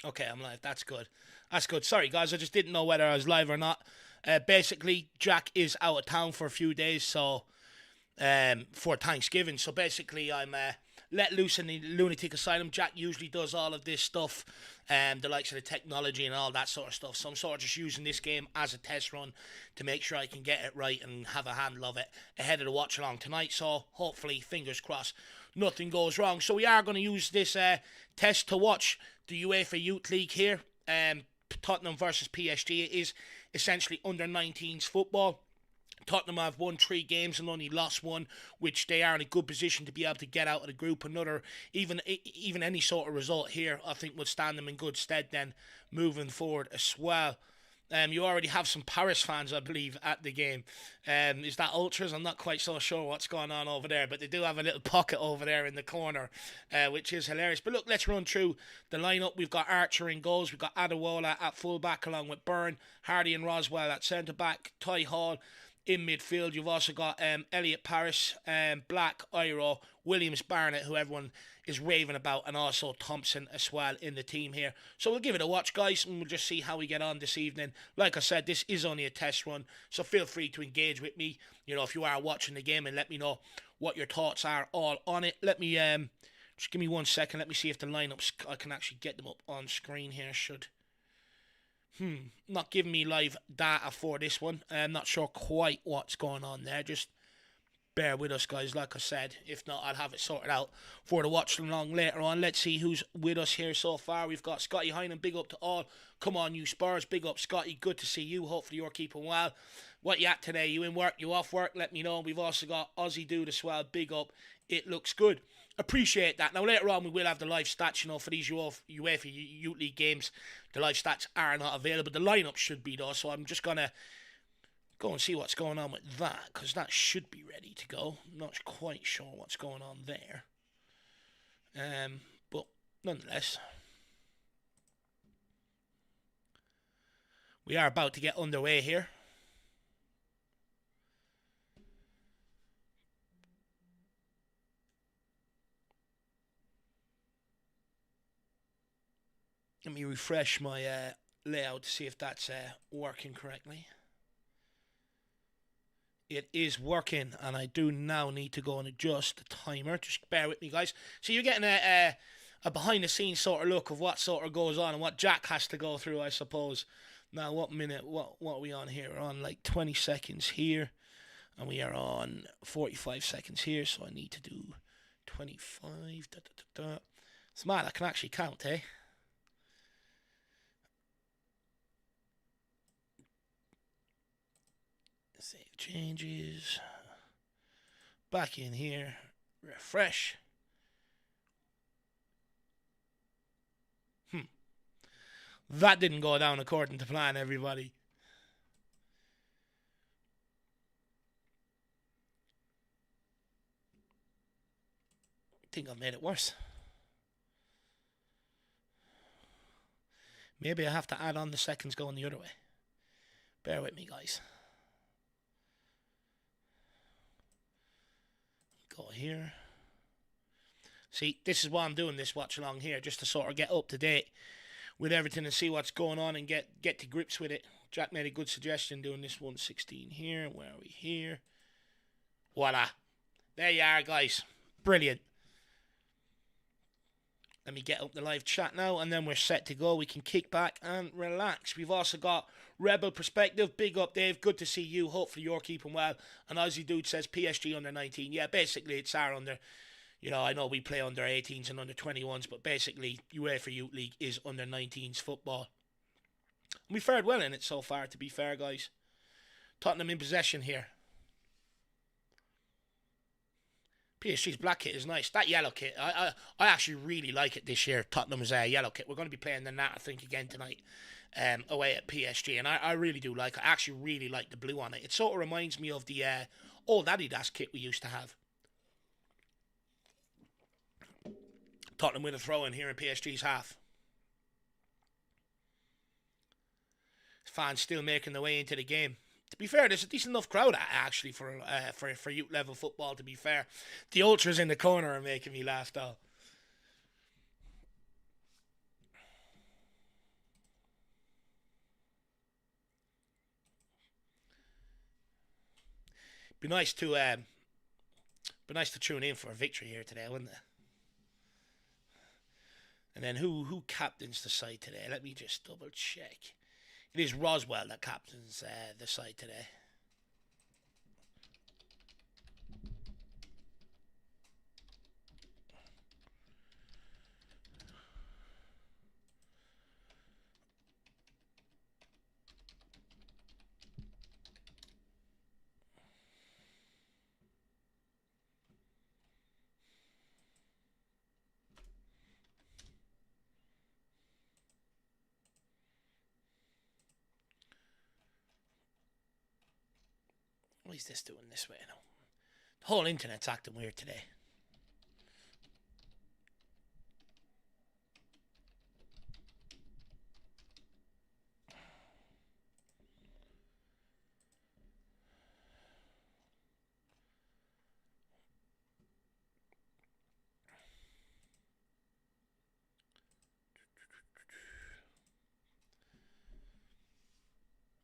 Okay, I'm live. That's good. That's good. Sorry, guys. I just didn't know whether I was live or not. Basically, Jack is out of town for a few days, so for Thanksgiving. So basically, I'm let loose in the lunatic asylum. Jack usually does all of this stuff, the likes of the technology and all that sort of stuff. So I'm sort of just using this game as a test run to make sure I can get it right and have a handle of it ahead of the watch along tonight. So hopefully, fingers crossed, nothing goes wrong. So we are going to use this test to watch the UEFA Youth League here. Tottenham versus PSG. It is essentially under 19s football. Tottenham have won 3 games and only lost one, which they are in a good position to be able to get out of the group. Another, even any sort of result here, I think would stand them in good stead then moving forward as well. You already have some Paris fans, I believe, at the game. Is that ultras? I'm not quite so sure what's going on over there, but they do have a little pocket over there in the corner, which is hilarious. But look, let's run through the lineup. We've got Archer in goals. We've got Adewola at fullback along with Byrne, Hardy and Roswell at centre back, Ty Hall in midfield. You've also got Elliot Paris, Black, Iro, Williams, Barnett, who everyone is raving about, and also Thompson as well in the team here. So we'll give it a watch, guys, and we'll just see how we get on this evening. Like I said, this is only a test run, so feel free to engage with me, if you are watching the game, and let me know what your thoughts are all on it. Let me, just give me 1 second. Let me see if the lineups, I can actually get them up on screen here. Not giving me live data for this one. I'm not sure quite what's going on there. Just bear with us, guys. Like I said, if not, I'll have it sorted out for the watch along later on. Let's see who's with us here so far. We've got Scotty Hynan. Big up to all. Come on, you Spurs. Big up, Scotty. Good to see you. Hopefully you're keeping well. What you at today? You in work? You off work? Let me know. We've also got Aussie Dude as well. Big up. It looks good. Appreciate that. Now later on we will have the live stats, for these UEFA Youth League games. The live stats are not available. The lineup should be though, so I'm just gonna go and see what's going on with that, because that should be ready to go. I'm not quite sure what's going on there. But nonetheless, we are about to get underway here. Let me refresh my layout to see if that's working correctly. It is working, and I do now need to go and adjust the timer. Just bear with me, guys. So you're getting a behind-the-scenes sort of look of what sort of goes on and what Jack has to go through, I suppose. Now, what are we on here? We're on like 20 seconds here, and we are on 45 seconds here, so I need to do 25. It's mad, I can actually count, eh? Save changes. Back in here. Refresh. That didn't go down according to plan, everybody. I think I've made it worse. Maybe I have to add on the seconds going the other way. Bear with me, guys. Go here. See, this is why I'm doing this watch along here, just to sort of get up to date with everything and see what's going on and get to grips with it. Jack made a good suggestion doing this 116 here. Where are we here? Voila. There you are, guys. Brilliant. Let me get up the live chat now, and then we're set to go. We can kick back and relax. We've also got Rebel Perspective. Big up, Dave. Good to see you. Hopefully you're keeping well. And Aussie Dude says PSG under 19. Yeah, basically it's our under. I know we play under 18s and under 21s, but basically UEFA Youth League is under 19s football. And we fared well in it so far, to be fair, guys. Tottenham in possession here. PSG's black kit is nice. That yellow kit, I actually really like it this year. Tottenham's yellow kit. We're going to be playing the Nat, I think, again tonight away at PSG. And I really do like it. I actually really like the blue on it. It sort of reminds me of the old Adidas kit we used to have. Tottenham with a throw in here in PSG's half. Fans still making their way into the game. To be fair, there's a decent enough crowd actually for youth level football. To be fair, the ultras in the corner are making me laugh though. Be nice to tune in for a victory here today, wouldn't it? And then who captains the side today? Let me just double check. It is Roswell that captains the side today. Why is this doing this way now? The whole internet's acting weird today.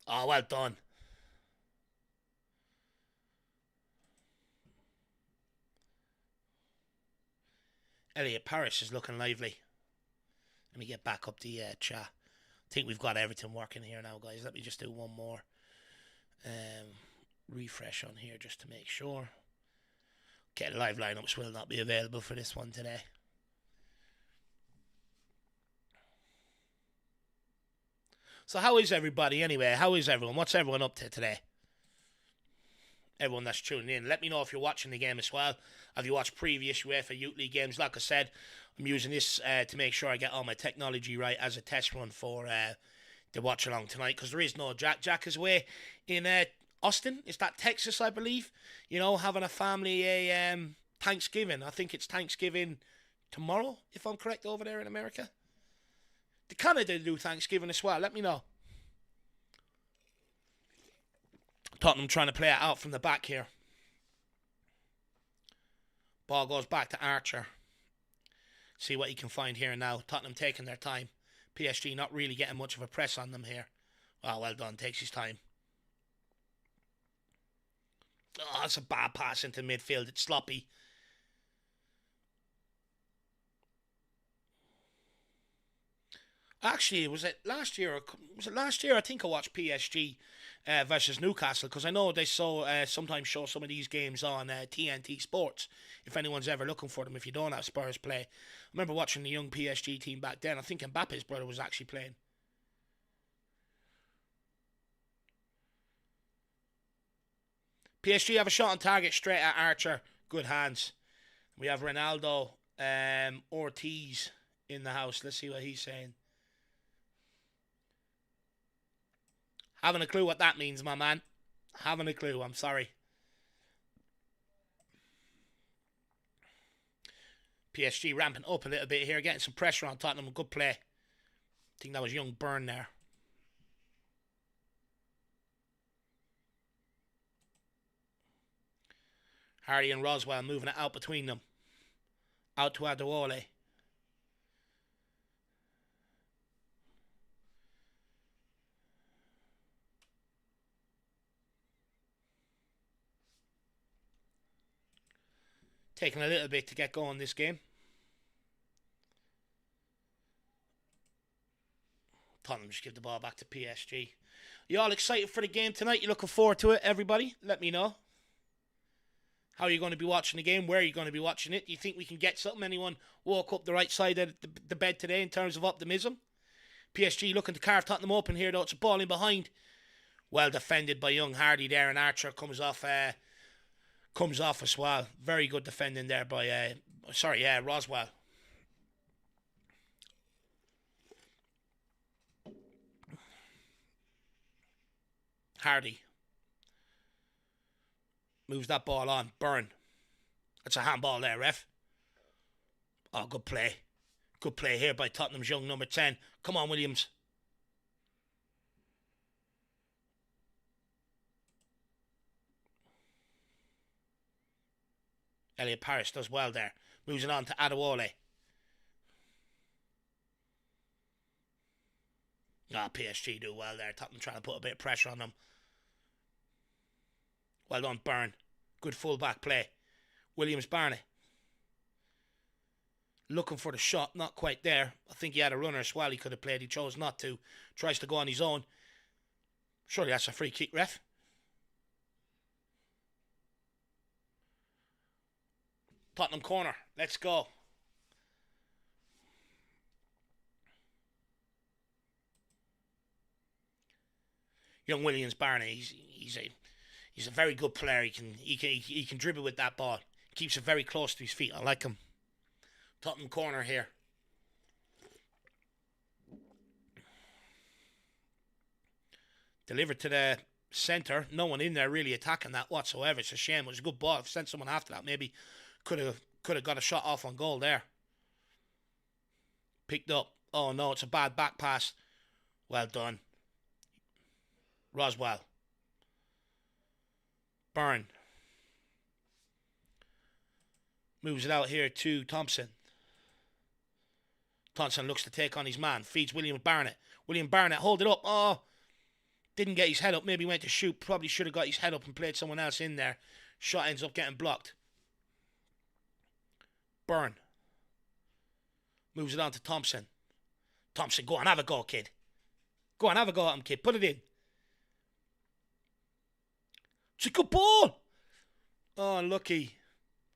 Oh, well done. Elliot Paris is looking lively. Let me get back up the chat. I think we've got everything working here now, guys. Let me just do one more refresh on here just to make sure. Okay, live lineups will not be available for this one today. So how is everybody anyway? How is everyone? What's everyone up to today? Everyone that's tuning in, let me know if you're watching the game as well. Have you watched previous UEFA Youth League games? Like I said, I'm using this to make sure I get all my technology right as a test run for the watch along tonight, because there is no Jack. Jack is away in Austin. Is that Texas, I believe? You know, having a family Thanksgiving. I think it's Thanksgiving tomorrow, if I'm correct, over there in America. The Canada do Thanksgiving as well. Let me know. Tottenham trying to play it out from the back here. Ball goes back to Archer. See what he can find here now. Tottenham taking their time. PSG not really getting much of a press on them here. Oh, well done. Takes his time. Oh, that's a bad pass into midfield. It's sloppy. Actually, was it last year? I think I watched PSG versus Newcastle, because I know they sometimes show some of these games on TNT Sports. If anyone's ever looking for them, if you don't have Spurs play, I remember watching the young PSG team back then. I think Mbappe's brother was actually playing. PSG have a shot on target straight at Archer. Good hands. We have Ronaldo Ortiz in the house. Let's see what he's saying. Haven't a clue what that means, my man. Haven't a clue. I'm sorry. PSG ramping up a little bit here, getting some pressure on Tottenham. Good play. I think that was young Burn there. Hardy and Roswell moving it out between them. Out to Adewale. Taking a little bit to get going this game. Tottenham just give the ball back to PSG. You all excited for the game tonight? You looking forward to it, everybody? Let me know. How are you going to be watching the game? Where are you going to be watching it? Do you think we can get something? Anyone walk up the right side of the bed today in terms of optimism? PSG looking to carve Tottenham open here, though. It's a ball in behind. Well defended by young Hardy there, and Archer comes off as well. Very good defending there by Roswell. Hardy moves that ball on. Burn. That's a handball there, ref. Oh, good play. Good play here by Tottenham's young number 10. Come on, Williams. Elliot Paris does well there. Moves it on to Adewale. PSG do well there. Tottenham trying to put a bit of pressure on them. Well done, Burn. Good full-back play. Williams-Barnett. Looking for the shot, not quite there. I think he had a runner as well he could have played. He chose not to. Tries to go on his own. Surely that's a free kick, ref. Tottenham corner. Let's go. Young Williams-Barnett, he's a very good player. He can dribble with that ball. Keeps it very close to his feet. I like him. Tottenham corner here. Delivered to the centre. No one in there really attacking that whatsoever. It's a shame. It was a good ball. If sent someone after that, maybe could have got a shot off on goal there. Picked up. Oh no, it's a bad back pass. Well done. Roswell. Byrne. Moves it out here to Thompson. Thompson looks to take on his man. Feeds William Barnett. William Barnett, hold it up. Oh, didn't get his head up. Maybe went to shoot. Probably should have got his head up and played someone else in there. Shot ends up getting blocked. Byrne. Moves it on to Thompson. Thompson, go on, have a go, kid. Go on, have a go at him, kid. Put it in. It's a good ball. Oh, unlucky.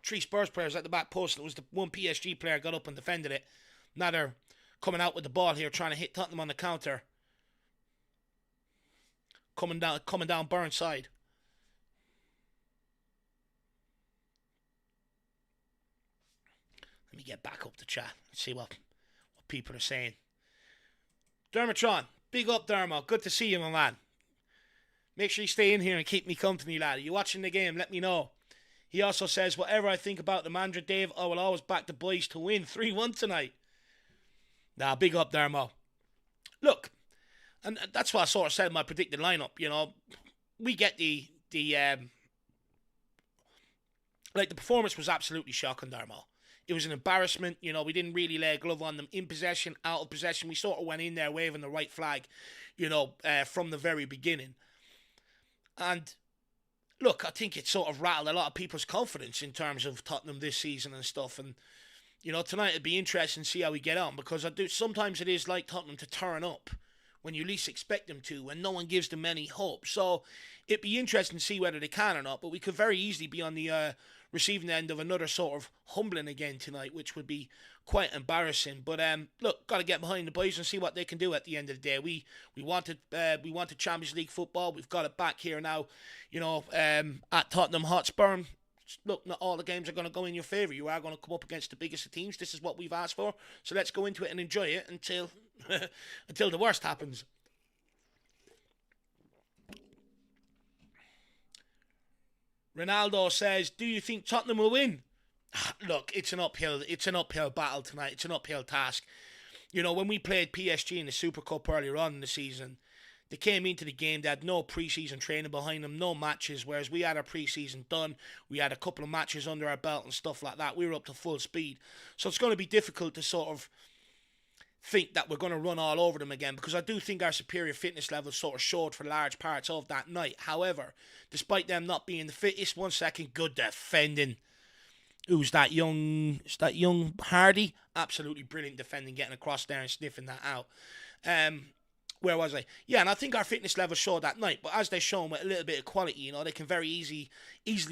3 Spurs players at the back post. It was the one PSG player got up and defended it. Now they're coming out with the ball here, trying to hit Tottenham on the counter. Coming down Byrne's side. Let me get back up the chat and see what people are saying. Dermotron, big up Dermo. Good to see you, my man. Make sure you stay in here and keep me company, lad. Are you watching the game? Let me know. He also says, whatever I think about the manager, Dave, I will always back the boys to win 3-1 tonight. Nah, big up, Dermo. Look, and that's what I sort of said in my predicted lineup, you know. We get the performance was absolutely shocking, Dermo. It was an embarrassment, you know. We didn't really lay a glove on them in possession, out of possession. We sort of went in there waving the right flag, you know, from the very beginning. And look, I think it sort of rattled a lot of people's confidence in terms of Tottenham this season and stuff. And, you know, tonight it'd be interesting to see how we get on, because sometimes it is like Tottenham to turn up when you least expect them to, when no one gives them any hope. So it'd be interesting to see whether they can or not, but we could very easily be on the receiving end of another sort of humbling again tonight, which would be quite embarrassing. But look, got to get behind the boys and see what they can do at the end of the day. We wanted Champions League football. We've got it back here now, you know, at Tottenham Hotspur. Look, not all the games are going to go in your favour. You are going to come up against the biggest of teams. This is what we've asked for. So let's go into it and enjoy it until until the worst happens. Ronaldo says, do you think Tottenham will win? Look, it's an uphill battle tonight. It's an uphill task. You know, when we played PSG in the Super Cup earlier on in the season, they came into the game, they had no pre-season training behind them, no matches, whereas we had our pre-season done. We had a couple of matches under our belt and stuff like that. We were up to full speed. So it's going to be difficult to sort of think that we're going to run all over them again, because I do think our superior fitness level sort of showed for large parts of that night. However, despite them not being the fittest, good defending. Who's that young? Is that young Hardy? Absolutely brilliant defending, getting across there and sniffing that out. Where was I? Yeah, and I think our fitness level showed that night, but as they've shown with a little bit of quality, you know, they can very easily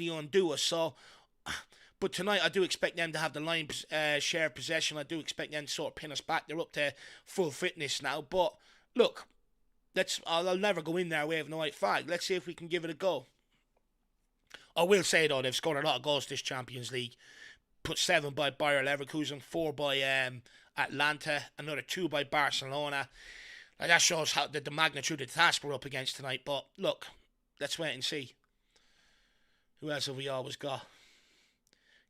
undo us. So, but tonight I do expect them to have the line share of possession. I do expect them to sort of pin us back. They're up to full fitness now. But look, I'll never go in there waving the white flag. Let's see if we can give it a go. I will say, though, they've scored a lot of goals this Champions League. Put 7 by Bayer Leverkusen, 4 by Atlanta, another 2 by Barcelona. Like, that shows how the magnitude of the task we're up against tonight. But look, let's wait and see. Who else have we always got?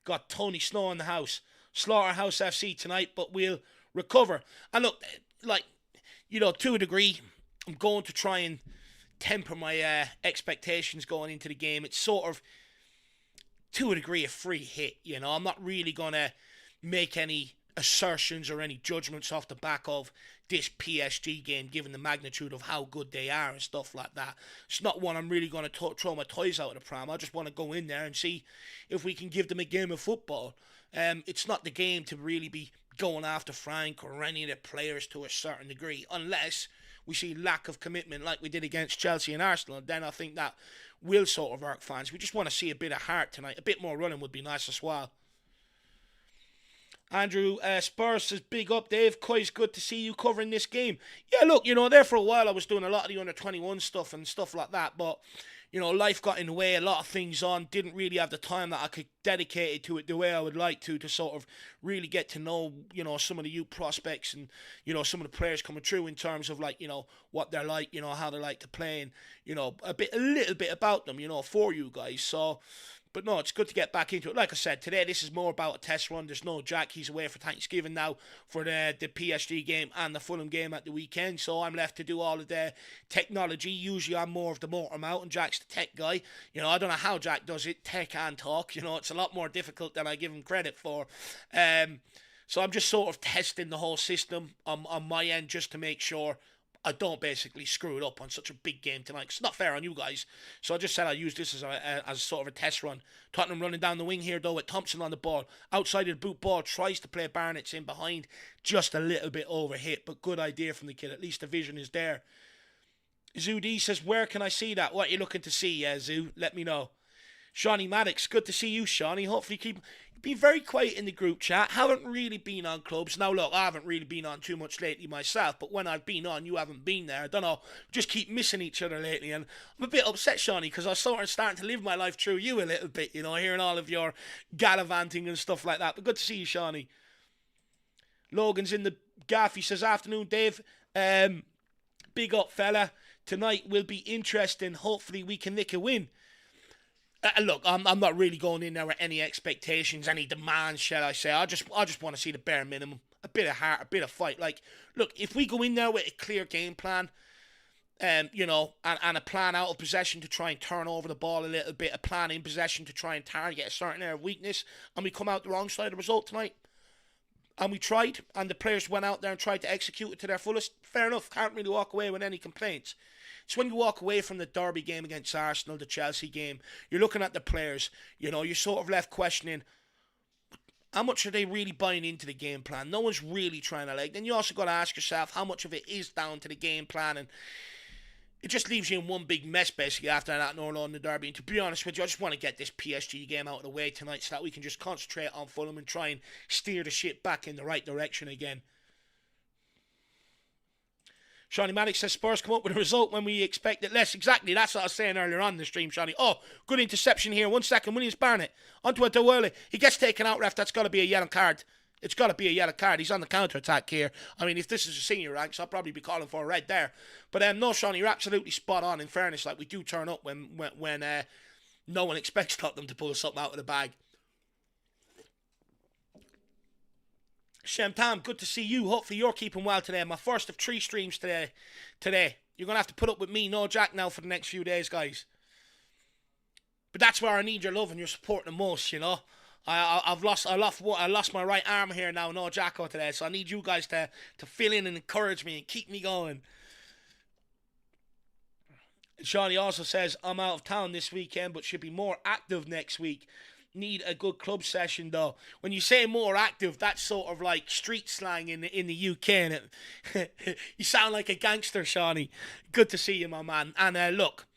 Got Tony Snow in the house. Slaughterhouse FC tonight, but we'll recover. And look, like, you know, to a degree, I'm going to try and temper my expectations going into the game. It's sort of, to a degree, a free hit, you know. I'm not really going to make any assertions or any judgments off the back of this PSG game, given the magnitude of how good they are and stuff like that. It's not one I'm really going to throw my toys out of the pram. I just want to go in there and see if we can give them a game of football. It's not the game to really be going after Frank or any of the players to a certain degree, unless we see lack of commitment like we did against Chelsea and Arsenal. Then I think that will sort of irk fans. We just want to see a bit of heart tonight. A bit more running would be nice as well. Andrew Spurs says, big up, Dave. Quite good to see you covering this game. Yeah, look, there for a while I was doing a lot of the under-21 stuff and stuff like that, but, life got in the way, a lot of things on, didn't really have the time that I could dedicate to it the way I would like to sort of really get to know, some of the youth prospects and, some of the players coming through in terms of, like, what they're like, how they like to play and, a little bit about them, for you guys. So, but no, it's good to get back into it. Like I said, today this is more about a test run. There's no Jack. He's away for Thanksgiving now for the PSG game and the Fulham game at the weekend. So I'm left to do all of the technology. Usually I'm more of the motor mouth and Jack's the tech guy. I don't know how Jack does it, tech and talk. It's a lot more difficult than I give him credit for. So I'm just sort of testing the whole system on my end just to make sure I don't basically screw it up on such a big game tonight. It's not fair on you guys. So I just said I'll use this as sort of a test run. Tottenham running down the wing here, though, with Thompson on the ball. Outside of the boot ball, tries to play Barnett's in behind. Just a little bit overhit, but good idea from the kid. At least the vision is there. Zoo D says, where can I see that? What are you looking to see, Zoo? Let me know. Shawnee Maddox, good to see you, Shawnee. Hopefully keep being very quiet in the group chat. Haven't really been on clubs. Now, look, I haven't really been on too much lately myself, but when I've been on, you haven't been there. I don't know. Just keep missing each other lately, and I'm a bit upset, Shawnee, because I was sort of starting to live my life through you a little bit, hearing all of your gallivanting and stuff like that. But good to see you, Shawnee. Logan's in the gaff. He says, afternoon, Dave. Big up, fella. Tonight will be interesting. Hopefully we can nick a win. Look, I'm not really going in there with any expectations, any demands, shall I say. I just want to see the bare minimum. A bit of heart, a bit of fight. Like, look, if we go in there with a clear game plan, and a plan out of possession to try and turn over the ball a little bit, a plan in possession to try and target a certain area of weakness, and we come out the wrong side of the result tonight, and we tried, and the players went out there and tried to execute it to their fullest, fair enough, can't really walk away with any complaints. It's when you walk away from the derby game against Arsenal, the Chelsea game, you're looking at the players, you're sort of left questioning, how much are they really buying into the game plan? No one's really trying to Then you also got to ask yourself how much of it is down to the game plan, and it just leaves you in one big mess basically after that North London derby. And to be honest with you, I just want to get this PSG game out of the way tonight so that we can just concentrate on Fulham and try and steer the ship back in the right direction again. Shawnee Maddox says Spurs come up with a result when we expected less. Exactly, that's what I was saying earlier on in the stream, Shawnee. Oh, good interception here. 1 second, Williams Barnett. Onto a Dewele. He gets taken out, ref. That's got to be a yellow card. It's got to be a yellow card. He's on the counter-attack here. I mean, if this is a senior ranks, I'll probably be calling for a red there. But no, Shawnee, you're absolutely spot on. In fairness, like, we do turn up when no one expects Tottenham to pull something out of the bag. Shem Tam, good to see you. Hopefully you're keeping well today. My first of 3 streams today. You're going to have to put up with me, no Jack, now for the next few days, guys. But that's where I need your love and your support the most, I lost my right arm here now, no Jacko today, so I need you guys to fill in and encourage me and keep me going. Shawnee also says, I'm out of town this weekend, but should be more active next week. Need a good club session though. When you say more active, that's sort of like street slang in the UK, and you sound like a gangster, Shawnee. Good to see you, my man. And look,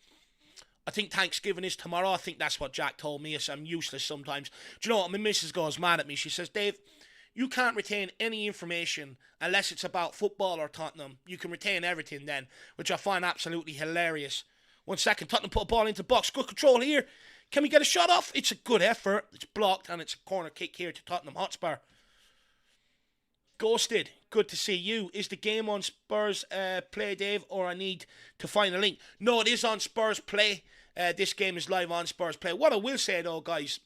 I think Thanksgiving is tomorrow. I think that's what Jack told me. I'm useless sometimes. Do you know what? My missus goes mad at me. She says, Dave, you can't retain any information unless it's about football or Tottenham. You can retain everything then, which I find absolutely hilarious. 1 second, Tottenham put a ball into the box. Good control here. Can we get a shot off? It's a good effort. It's blocked, and it's a corner kick here to Tottenham Hotspur. Ghosted, good to see you. Is the game on Spurs Play, Dave, or I need to find a link? No, it is on Spurs Play. This game is live on Spurs Play. What I will say, though, guys,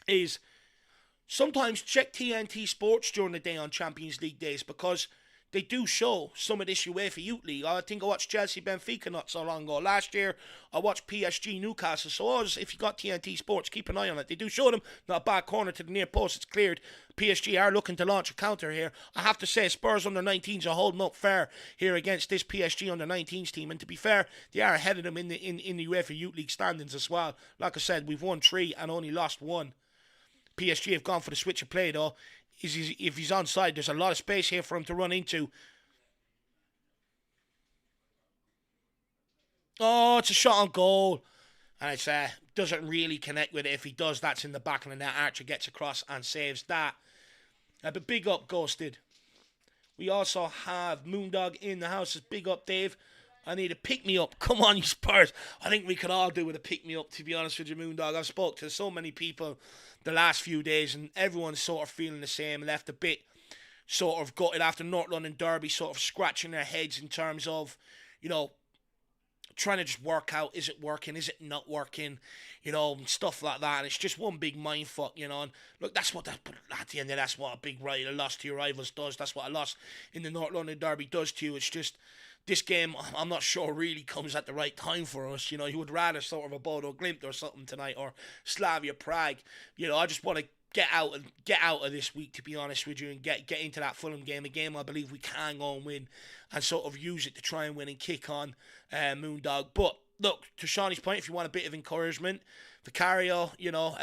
is sometimes check TNT Sports during the day on Champions League days, because they do show some of this UEFA Youth League. I think I watched Chelsea Benfica not so long ago. Last year, I watched PSG Newcastle. So always, if you got TNT Sports, keep an eye on it. They do show them. Not a bad corner to the near post. It's cleared. PSG are looking to launch a counter here. I have to say, Spurs under 19s are holding up fair here against this PSG under 19s team. And to be fair, they are ahead of them in the UEFA Youth League standings as well. Like I said, we've won 3 and only lost 1. PSG have gone for the switch of play though. If he's onside, there's a lot of space here for him to run into. Oh, it's a shot on goal. And it doesn't really connect with it. If he does, that's in the back of the net. Archer gets across and saves that. But big up, Ghosted. We also have Moondog in the house. Big up, Dave. I need a pick-me-up. Come on, you Spurs. I think we could all do with a pick-me-up, to be honest with you, Moondog. I've spoke to so many people the last few days, and everyone's sort of feeling the same. Left a bit sort of gutted after North London Derby, sort of scratching their heads in terms of, you know, trying to just work out, is it working, is it not working, you know, and stuff like that. And it's just one big mindfuck, you know. And look, at the end of that's what a big loss to your rivals does. That's what a loss in the North London Derby does to you. It's just, this game, I'm not sure really comes at the right time for us. You know, you would rather sort of a Bodo Glimt or something tonight, or Slavia Prague. You know, I just want to get out of this week, to be honest with you, and get into that Fulham game. A game I believe we can go and win, and sort of use it to try and win and kick on Moondog. But look, to Shawnee's point, if you want a bit of encouragement, Vicario, you know,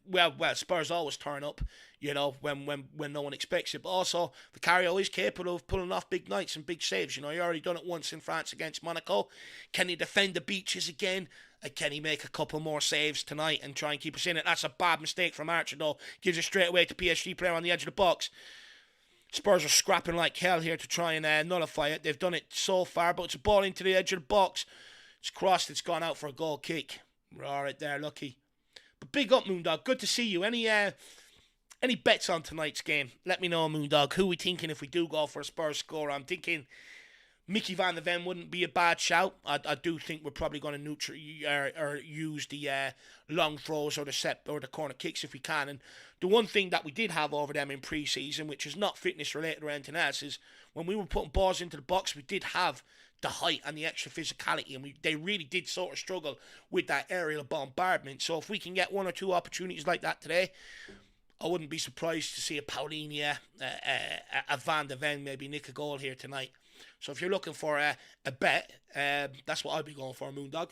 well, Spurs always turn up, you know, when no one expects it. But also, Vicario is capable of pulling off big nights and big saves. You know, he already done it once in France against Monaco. Can he defend the beaches again? Can he make a couple more saves tonight and try and keep us in it? That's a bad mistake from Archer, though. Gives it straight away to PSG player on the edge of the box. Spurs are scrapping like hell here to try and nullify it. They've done it so far, but it's a ball into the edge of the box. It's crossed. It's gone out for a goal kick. We're all right there, lucky. But big up, Moondog. Good to see you. Any bets on tonight's game? Let me know, Moondog. Who are we thinking if we do go for a Spurs score? I'm thinking Mickey van der Ven wouldn't be a bad shout. I do think we're probably going to use the long throws or the set or the corner kicks if we can. And the one thing that we did have over them in pre-season, which is not fitness related or anything else, is when we were putting balls into the box, we did have the height and the extra physicality, and they really did sort of struggle with that aerial bombardment. So if we can get 1 or 2 opportunities like that today, I wouldn't be surprised to see a Paulinia, a Van der Ven maybe nick a goal here tonight. So if you're looking for a bet, that's what I'd be going for, Moondog.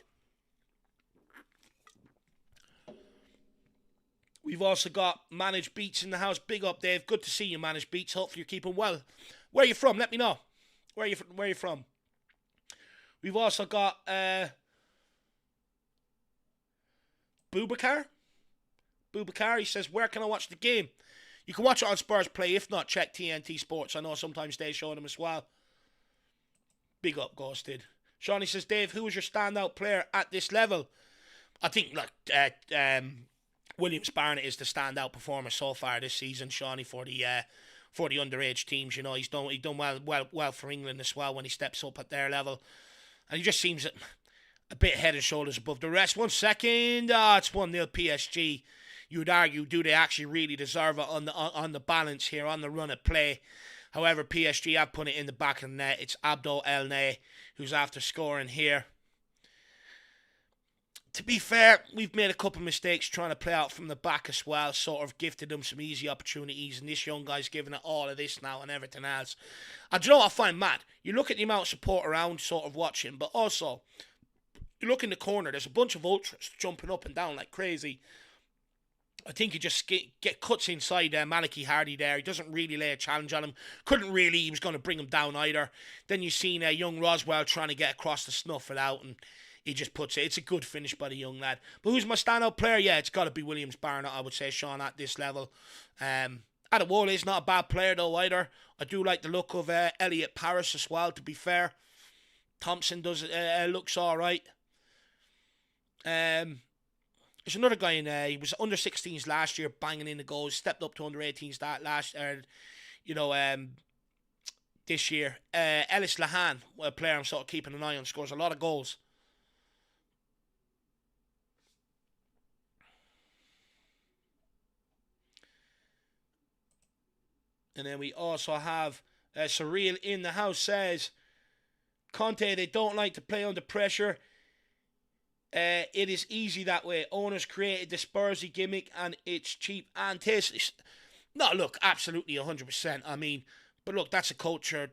We've also got Managed Beats in the house. Big up, Dave. Good to see you, Managed Beats. Hopefully you're keeping well. Where are you from? Let me know. Where are you from? We've also got Boubacar. Boubacar, he says, where can I watch the game? You can watch it on Spurs Play. If not, check TNT Sports. I know sometimes they show them as well. Big up, Ghosted. Shawnee says, Dave, who was your standout player at this level? I think Williams Barnett is the standout performer so far this season, Shawnee, for the underage teams. You know, he's done well for England as well when he steps up at their level. And he just seems a bit head and shoulders above the rest. 1 second. It's 1-0 PSG. You would argue, do they actually really deserve it on the balance here, on the run of play? However, PSG have put it in the back of the net. It's Abdul El Ney who's after scoring here. To be fair, we've made a couple of mistakes trying to play out from the back as well. Sort of gifted them some easy opportunities, and this young guy's giving it all of this now and everything else. And do you know what I find mad? You look at the amount of support around sort of watching, but also, you look in the corner, there's a bunch of ultras jumping up and down like crazy. I think he just get cuts inside Maliki Hardy there. He doesn't really lay a challenge on him. Couldn't really, he was going to bring him down either. Then you've seen young Roswell trying to get across to snuff it out, and he just puts it. It's a good finish by the young lad. But who's my standout player? Yeah, it's got to be Williams Barnett, I would say, Sean, at this level. Adewole is not a bad player, though, either. I do like the look of Elliot Paris as well, to be fair. Thompson looks all right. There's another guy in there. He was under 16s last year, banging in the goals. Stepped up to under 18s this year. Ellis Lahan, a player I'm sort of keeping an eye on, scores a lot of goals. And then we also have Surreal in the house says, Conte, they don't like to play under pressure. It is easy that way. Owners created the Spursy gimmick and it's cheap and tasteless. No, look, absolutely 100%. I mean, but look, that's a cultural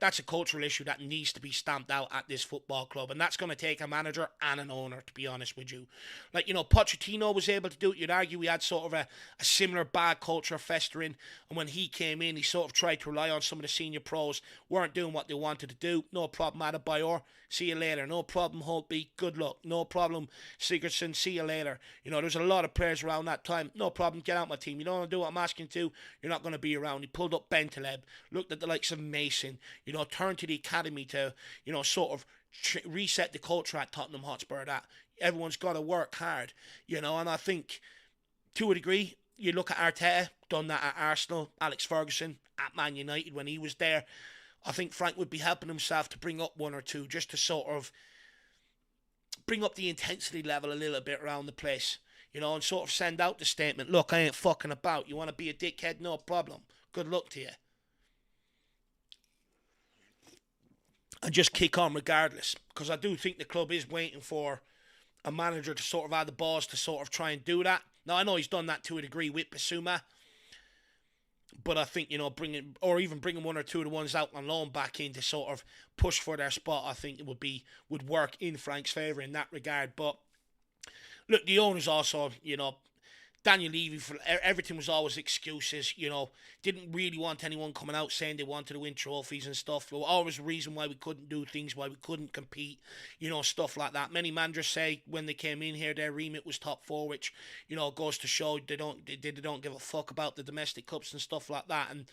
issue that needs to be stamped out at this football club, and that's going to take a manager and an owner, to be honest with you. Like, Pochettino was able to do it. You'd argue we had sort of a similar bad culture festering, and when he came in, he sort of tried to rely on some of the senior pros, weren't doing what they wanted to do. No problem, Adebayor. See you later. No problem, Holtby. Good luck. No problem, Sigurdsson. See you later. There's a lot of players around that time. No problem. Get out my team. You don't want to do what I'm asking you to. You're not going to be around. He pulled up Bentaleb. Looked at the likes of Mason. Turned to the academy to, sort of reset the culture at Tottenham Hotspur. That everyone's got to work hard. And I think, to a degree, you look at Arteta, done that at Arsenal. Alex Ferguson at Man United when he was there. I think Frank would be helping himself to bring up one or two just to sort of bring up the intensity level a little bit around the place, and sort of send out the statement, look, I ain't fucking about. You want to be a dickhead? No problem. Good luck to you. And just kick on regardless, because I do think the club is waiting for a manager to sort of have the balls to sort of try and do that. Now, I know he's done that to a degree with Basuma, but I think, bringing one or two of the ones out on loan back in to sort of push for their spot, I think it would work in Frank's favour in that regard. But look, the owners also, Daniel Levy, for everything was always excuses, didn't really want anyone coming out saying they wanted to win trophies and stuff. There was always a reason why we couldn't do things, why we couldn't compete, stuff like that. Many managers say when they came in here, their remit was top four, which, goes to show they don't give a fuck about the domestic cups and stuff like that. And,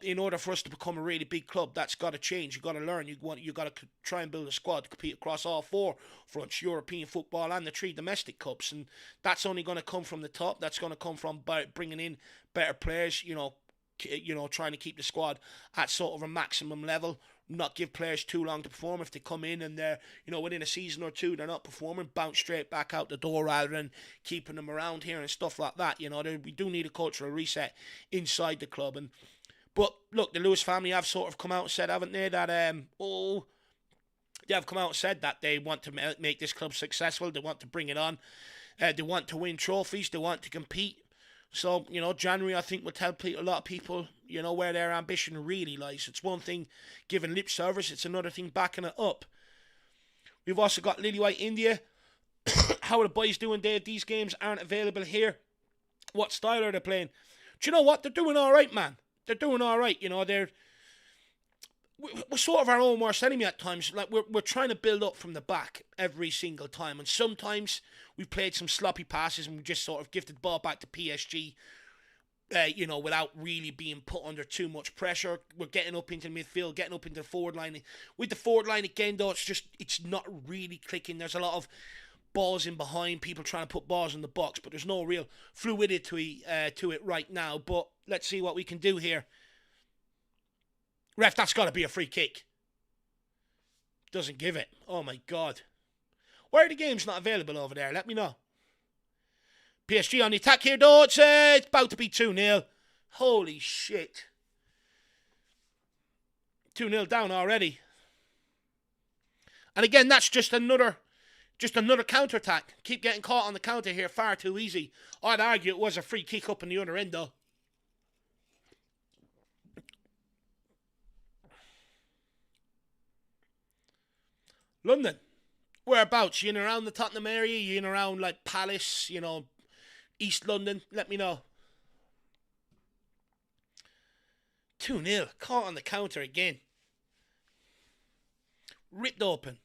in order for us to become a really big club, that's got to change. You've got to learn. You got to try and build a squad to compete across all four fronts, European football and the 3 domestic cups. And that's only going to come from the top. That's going to come from bringing in better players, trying to keep the squad at sort of a maximum level, not give players too long to perform. If they come in and they're, within a season or two, they're not performing, bounce straight back out the door rather than keeping them around here and stuff like that. We do need a cultural reset inside the club. But look, the Lewis family have sort of come out and said, haven't they, that, they have come out and said that they want to make this club successful. They want to bring it on. They want to win trophies. They want to compete. So, January, I think, will tell a lot of people, where their ambition really lies. It's one thing giving lip service. It's another thing backing it up. We've also got Lily White India. How are the boys doing, Dave? These games aren't available here. What style are they playing? Do you know what? They're doing all right, man. They're doing all right. We're sort of our own worst enemy at times. Like we're trying to build up from the back every single time, and sometimes we've played some sloppy passes and we just sort of gifted the ball back to PSG. Without really being put under too much pressure. We're getting up into the midfield, getting up into the forward line. With the forward line again, though, it's not really clicking. There's a lot of balls in behind, people trying to put balls in the box, but there's no real fluidity to it right now. But let's see what we can do here. Ref, that's got to be a free kick. Doesn't give it. Oh my God. Why are the games not available over there? Let me know. PSG on the attack here, though. It's about to be 2-0. Holy shit. 2-0 down already. And again, that's just another counter-attack. Keep getting caught on the counter here. Far too easy. I'd argue it was a free kick up in the other end, though. London. Whereabouts? You in around the Tottenham area? You in around like Palace, East London? Let me know. 2-0. Caught on the counter again. Ripped open.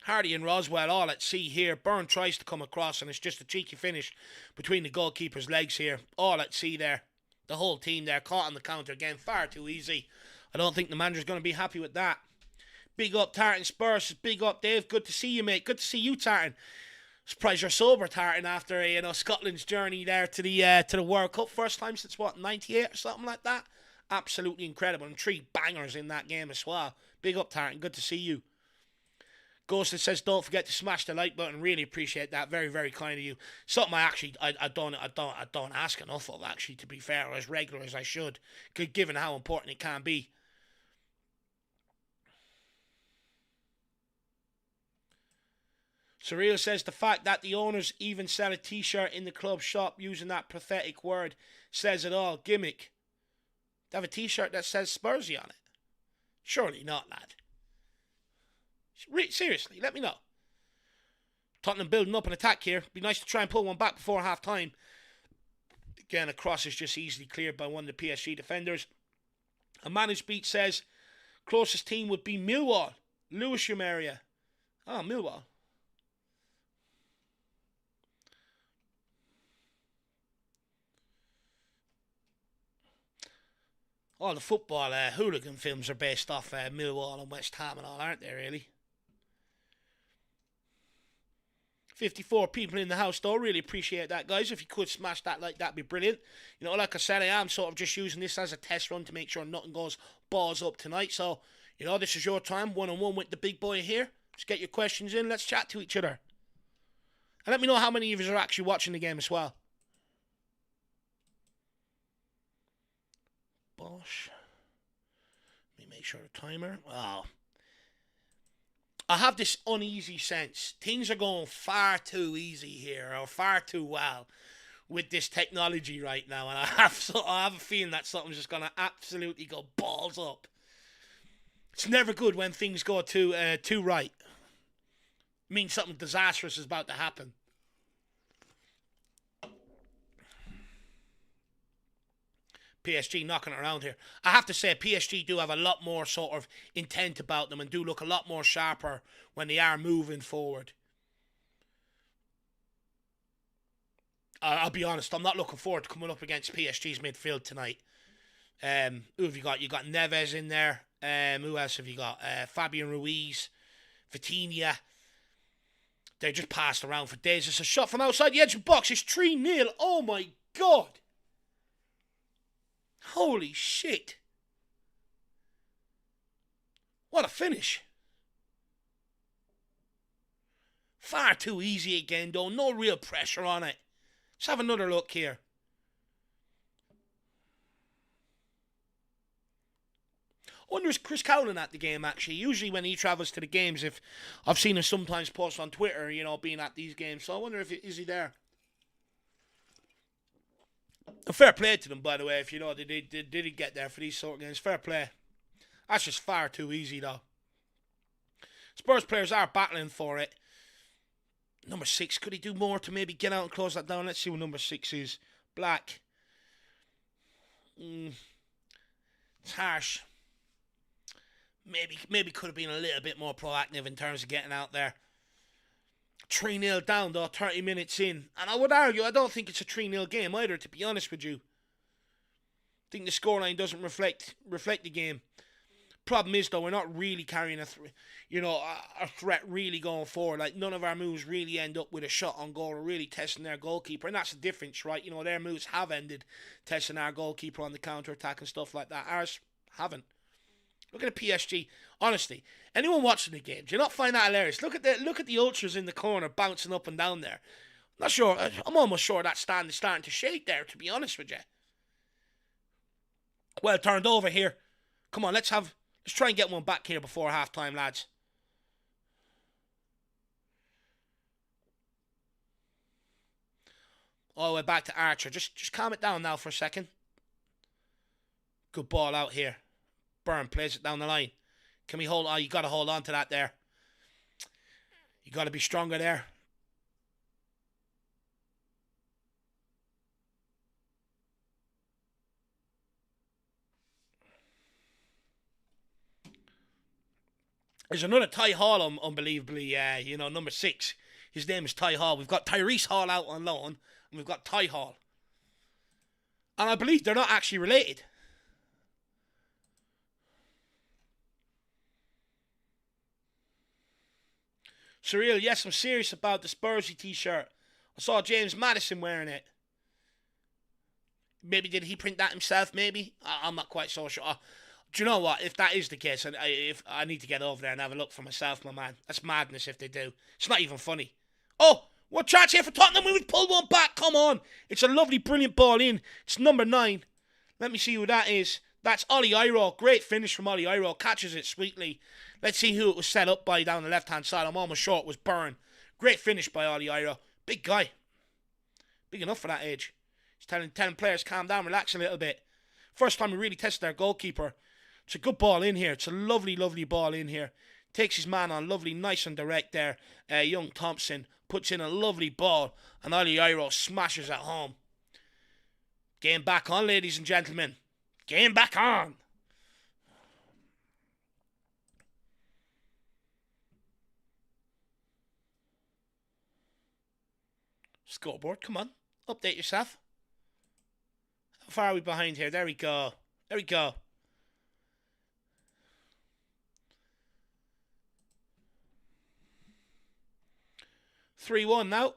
Hardy and Roswell all at sea here. Byrne tries to come across and it's just a cheeky finish between the goalkeeper's legs here. All at sea there. The whole team there caught on the counter again. Far too easy. I don't think the manager's going to be happy with that. Big up Tartan Spurs. Big up Dave. Good to see you, mate. Good to see you, Tartan. Surprised you're sober, Tartan, after Scotland's journey there to the World Cup. First time since what, 98 or something like that. Absolutely incredible. And 3 bangers in that game as well. Big up, Tartan. Good to see you. Ghosted says, don't forget to smash the like button. Really appreciate that. Very, very kind of you. Something I don't ask enough of, actually, to be fair, or as regular as I should, given how important it can be. Surreal says, the fact that the owners even sell a t-shirt in the club shop using that pathetic word says it all. Gimmick. They have a t-shirt that says Spursy on it. Surely not, lad. Seriously, let me know. Tottenham building up an attack here. Be nice to try and pull one back before half time. Again, a cross is just easily cleared by one of the PSG defenders. A managed beat says, closest team would be Millwall. Lewisham area. Oh, Millwall. All the football hooligan films are based off Millwall and West Ham and all, aren't they, really? 54 people in the house, though. Really appreciate that, guys. If you could smash that like, that'd be brilliant. You know, like I said, I am sort of just using this as a test run to make sure nothing goes balls up tonight. So, you know, this is your time, one-on-one with the big boy here. Just get your questions in. Let's chat to each other. And let me know how many of you are actually watching the game as well. Bosh. Let me make sure the timer. Wow. I have this uneasy sense. Things are going far too easy here, or far too well with this technology right now. And I have a feeling that something's just going to absolutely go balls up. It's never good when things go too right. It means something disastrous is about to happen. PSG knocking it around here. I have to say, PSG do have a lot more sort of intent about them and do look a lot more sharper when they are moving forward. I'll be honest, I'm not looking forward to coming up against PSG's midfield tonight. Who have you got? You got Neves in there. Who else have you got? Fabian Ruiz, Vitinha. They're just passed around for days. It's a shot from outside the edge of the box. It's 3-0. Oh my God. Holy shit. What a finish. Far too easy again, though. No real pressure on it. Let's have another look here. I wonder is Chris Cowlin at the game, actually. Usually when he travels to the games, if I've seen him sometimes post on Twitter, you know, being at these games. So I wonder if is he there. A fair play to them, by the way, if you know they did get there for these sort of games. Fair play. That's just far too easy, though. Spurs players are battling for it. Number 6, could he do more to maybe get out and close that down? Let's see what number 6 is. Black. It's harsh. Maybe could have been a little bit more proactive in terms of getting out there. 3-0 down, though, 30 minutes in. And I would argue, I don't think it's a 3-0 game either, to be honest with you. I think the scoreline doesn't reflect the game. Problem is, though, we're not really carrying a threat really going forward. Like, none of our moves really end up with a shot on goal or really testing their goalkeeper. And that's the difference, right? You know, their moves have ended testing our goalkeeper on the counter-attack and stuff like that. Ours haven't. Look at the PSG. Honestly, anyone watching the game, do you not find that hilarious? Look at the ultras in the corner bouncing up and down there. Not sure. I'm almost sure that stand is starting to shake there, to be honest with you. Well turned over here. Come on, let's try and get one back here before half time, lads. All the way back to Archer. Just calm it down now for a second. Good ball out here. Byrne plays it down the line. Can we hold on? You got to hold on to that there. You got to be stronger there. There's another Ty Hall, unbelievably, number 6. His name is Ty Hall. We've got Tyrese Hall out on loan, and we've got Ty Hall. And I believe they're not actually related. Surreal, yes, I'm serious about the Spursy t-shirt. I saw James Madison wearing it. Maybe did he print that himself, maybe? I'm not quite so sure. Do you know what? If that is the case, if I need to get over there and have a look for myself, my man. That's madness if they do. It's not even funny. Oh, what chance here for Tottenham? We would pull one back. Come on. It's a lovely, brilliant ball in. It's number 9. Let me see who that is. That's Ollie Iro. Great finish from Ollie Iro. Catches it sweetly. Let's see who it was set up by down the left-hand side. I'm almost sure it was Byrne. Great finish by Ollie Iro. Big guy. Big enough for that age. He's telling players, calm down, relax a little bit. First time we really tested our goalkeeper. It's a good ball in here. It's a lovely, lovely ball in here. Takes his man on, lovely, nice and direct there. Young Thompson puts in a lovely ball, and Ollie Iro smashes it home. Game back on, ladies and gentlemen. Game back on. Scoreboard, come on. Update yourself. How far are we behind here? There we go. There we go. (3-1) now.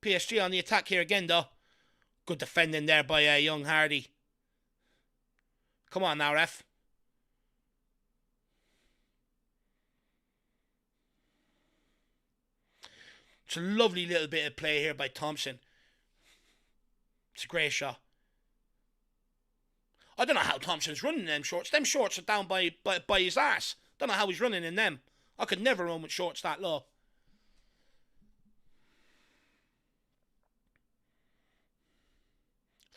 PSG on the attack here again, though. Good defending there by young Hardy. Come on now, ref. It's a lovely little bit of play here by Thompson. It's a great shot. I don't know how Thompson's running in them shorts. Them shorts are down by his ass. Don't know how he's running in them. I could never run with shorts that low.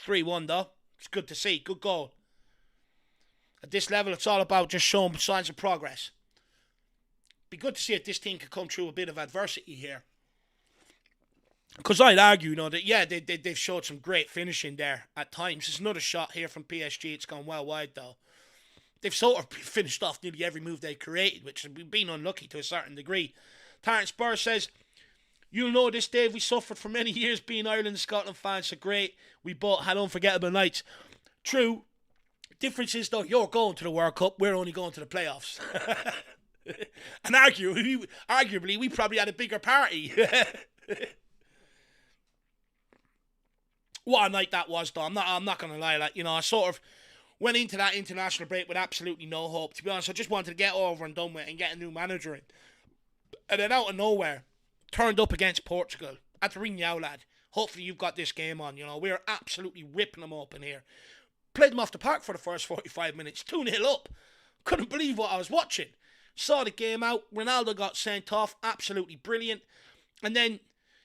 (3-1) though. It's good to see. Good goal. At this level, it's all about just showing signs of progress. Be good to see if this team could come through a bit of adversity here. Because I'd argue, that, yeah, they've showed some great finishing there at times. There's another shot here from PSG. It's gone well wide, though. They've sort of finished off nearly every move they created, which has been unlucky to a certain degree. Terence Burr says, "You'll know this, Dave. We suffered for many years being Ireland and Scotland fans, so great. We both had unforgettable nights." True. Difference is, though, you're going to the World Cup. We're only going to the playoffs. And arguably, we probably had a bigger party. What a night that was, though. I'm not going to lie. I sort of went into that international break with absolutely no hope. To be honest, I just wanted to get over and done with and get a new manager in. And then out of nowhere, turned up against Portugal at the ring now, lad. Hopefully you've got this game on. We're absolutely ripping them open here. Played them off the park for the first 45 minutes. 2-0 up. Couldn't believe what I was watching. Saw the game out. Ronaldo got sent off. Absolutely brilliant. And then,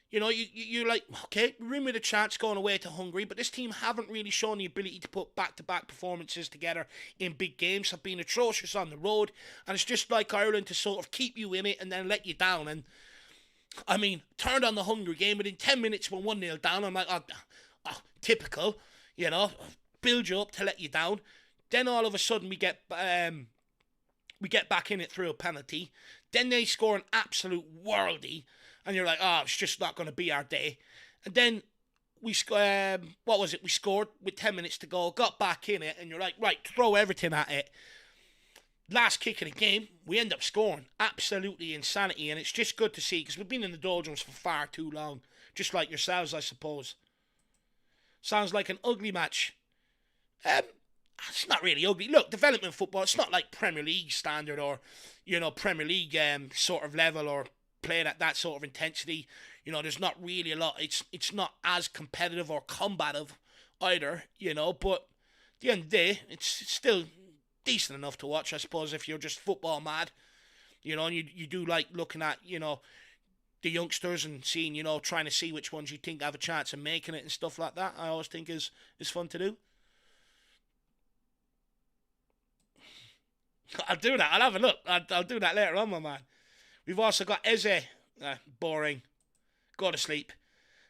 you're like, okay, we're in with a chance going away to Hungary, but this team haven't really shown the ability to put back-to-back performances together in big games. Have been atrocious on the road, and it's just like Ireland to sort of keep you in it and then let you down. And turned on the Hungary game within 10 minutes we're 1-0 down. I'm like, oh, typical, build you up to let you down. Then all of a sudden we get back in it through a penalty. Then they score an absolute worldie. And you're like, oh, it's just not going to be our day. And then we scored with 10 minutes to go, got back in it, and you're like, right, throw everything at it. Last kick of the game, we end up scoring. Absolutely insanity, and it's just good to see, because we've been in the doldrums for far too long. Just like yourselves, I suppose. Sounds like an ugly match. It's not really ugly. Look, development football, it's not like Premier League standard or, Premier League sort of level or playing at that sort of intensity. There's not really a lot. It's not as competitive or combative either, but at the end of the day, it's still decent enough to watch, I suppose, if you're just football mad, and you do like looking at, the youngsters and seeing, trying to see which ones you think have a chance of making it and stuff like that. I always think is fun to do. I'll do that. I'll have a look. I'll do that later on, my man. We've also got Eze, boring, go to sleep.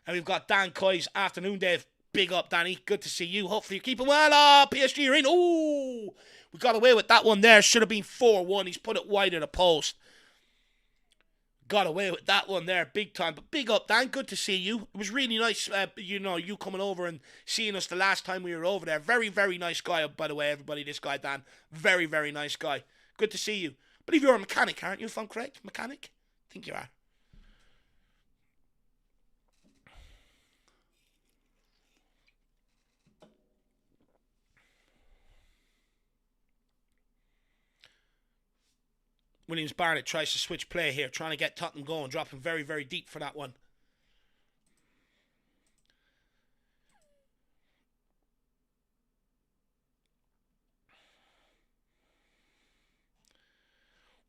And we've got Dan Coy's afternoon, Dave. Big up, Danny. Good to see you. Hopefully you're keeping well. Oh, PSG are in. Oh, we got away with that one there. Should have been 4-1. He's put it wide of the post. Got away with that one there, big time. But big up, Dan. Good to see you. It was really nice, you coming over and seeing us the last time we were over there. Very, very nice guy, by the way, everybody, this guy, Dan. Very, very nice guy. Good to see you. I believe you're a mechanic, aren't you, if I'm correct? Mechanic? I think you are. Williams Barnett tries to switch play here, trying to get Tottenham going, dropping very, very deep for that one.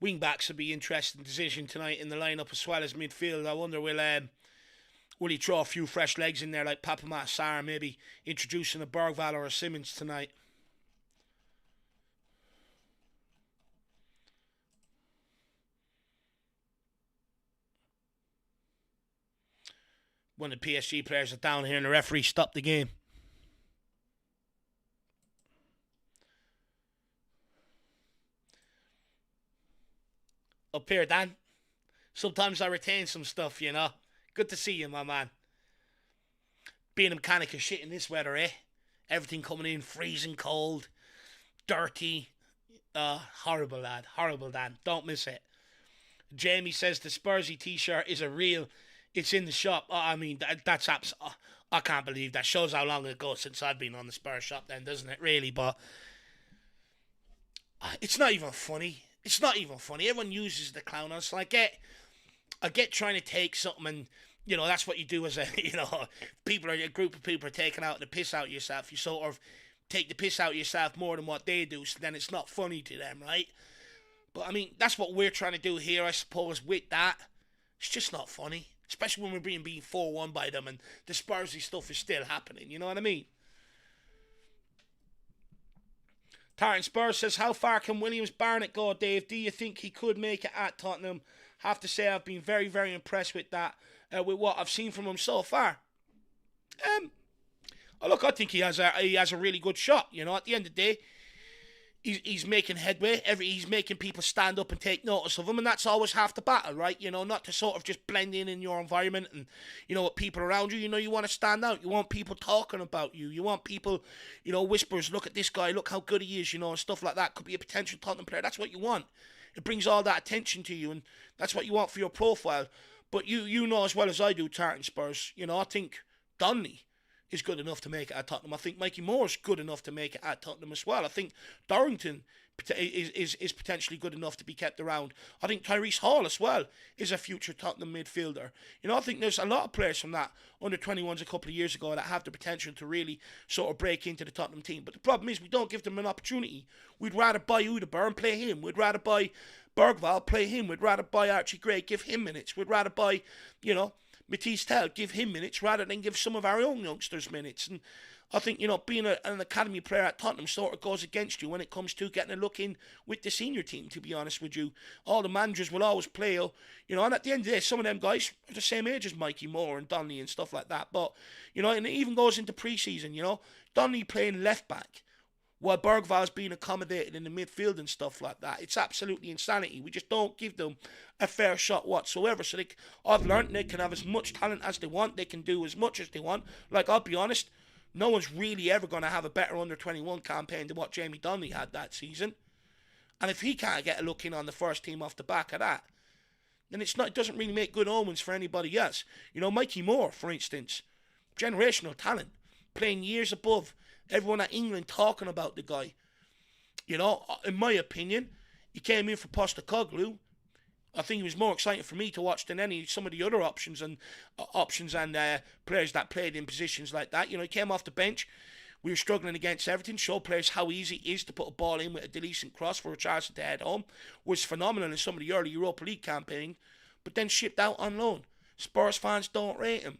Wing backs will be interesting decision tonight in the lineup as well as midfield. I wonder will he throw a few fresh legs in there like Papamat Sarr, maybe introducing a Bergvall or a Simmons tonight. One of the PSG players are down here and the referee stopped the game. Up here, Dan. Sometimes I retain some stuff, you know. Good to see you, my man. Being a mechanic of shit in this weather, eh? Everything coming in freezing cold, dirty. Horrible, lad. Horrible, Dan. Don't miss it. Jamie says the Spursy t-shirt is a real. It's in the shop. Oh, I mean, that's absolutely. I can't believe that. Shows how long ago since I've been on the Spurs shop then, doesn't it? Really, but it's not even funny. It's not even funny. Everyone uses the clown on. So I get trying to take something and, you know, that's what you do as a, you know, a group of people are taking out the piss out of yourself. You sort of take the piss out of yourself more than what they do, so then it's not funny to them, right? But, I mean, that's what we're trying to do here, I suppose, with that. It's just not funny. Especially when we're being 4-1 by them and the Spursy stuff is still happening, you know what I mean? Tartan Spurs says, how far can Williams Barnett go, Dave? Do you think he could make it at Tottenham? Have to say I've been very, very impressed with that, with what I've seen from him so far. Look, I think he has a really good shot. You know, at the end of the day, he's making headway. He's making people stand up and take notice of him, and that's always half the battle, right? You know, not to sort of just blend in your environment and, you know, with people around you. You know, you want to stand out. You want people talking about you. You want people, you know, whispers, look at this guy, look how good he is, you know, and stuff like that. Could be a potential Tottenham player. That's what you want. It brings all that attention to you, and that's what you want for your profile. But you know as well as I do, Tartan Spurs, you know, I think Donnelly is good enough to make it at Tottenham. I think Mikey Moore's good enough to make it at Tottenham as well. I think Dorrington is potentially good enough to be kept around. I think Tyrese Hall as well is a future Tottenham midfielder. You know, I think there's a lot of players from that under-21s a couple of years ago that have the potential to really sort of break into the Tottenham team. But the problem is we don't give them an opportunity. We'd rather buy Udeber and play him. We'd rather buy Bergvall, play him. We'd rather buy Archie Gray, give him minutes. We'd rather buy, you know, Matisse Tell, give him minutes rather than give some of our own youngsters minutes. And I think, you know, being an academy player at Tottenham sort of goes against you when it comes to getting a look in with the senior team, to be honest with you. All the managers will always play, you know, and at the end of the day, some of them guys are the same age as Mikey Moore and Donnelly and stuff like that. But, you know, and it even goes into pre-season, you know. Donnelly playing left back while Bergvall's being accommodated in the midfield and stuff like that. It's absolutely insanity. We just don't give them a fair shot whatsoever. So I've learned they can have as much talent as they want. They can do as much as they want. Like, I'll be honest, no one's really ever going to have a better under-21 campaign than what Jamie Donnelly had that season. And if he can't get a look in on the first team off the back of that, then it doesn't really make good omens for anybody else. You know, Mikey Moore, for instance, generational talent, playing years above everyone at England talking about the guy. You know, in my opinion, he came in for Postecoglou. I think it was more exciting for me to watch than some of the other options and players that played in positions like that. You know, he came off the bench. We were struggling against everything. Show players how easy it is to put a ball in with a decent cross for Richarlison to head home. Was phenomenal in some of the early Europa League campaign, but then shipped out on loan. Spurs fans don't rate him.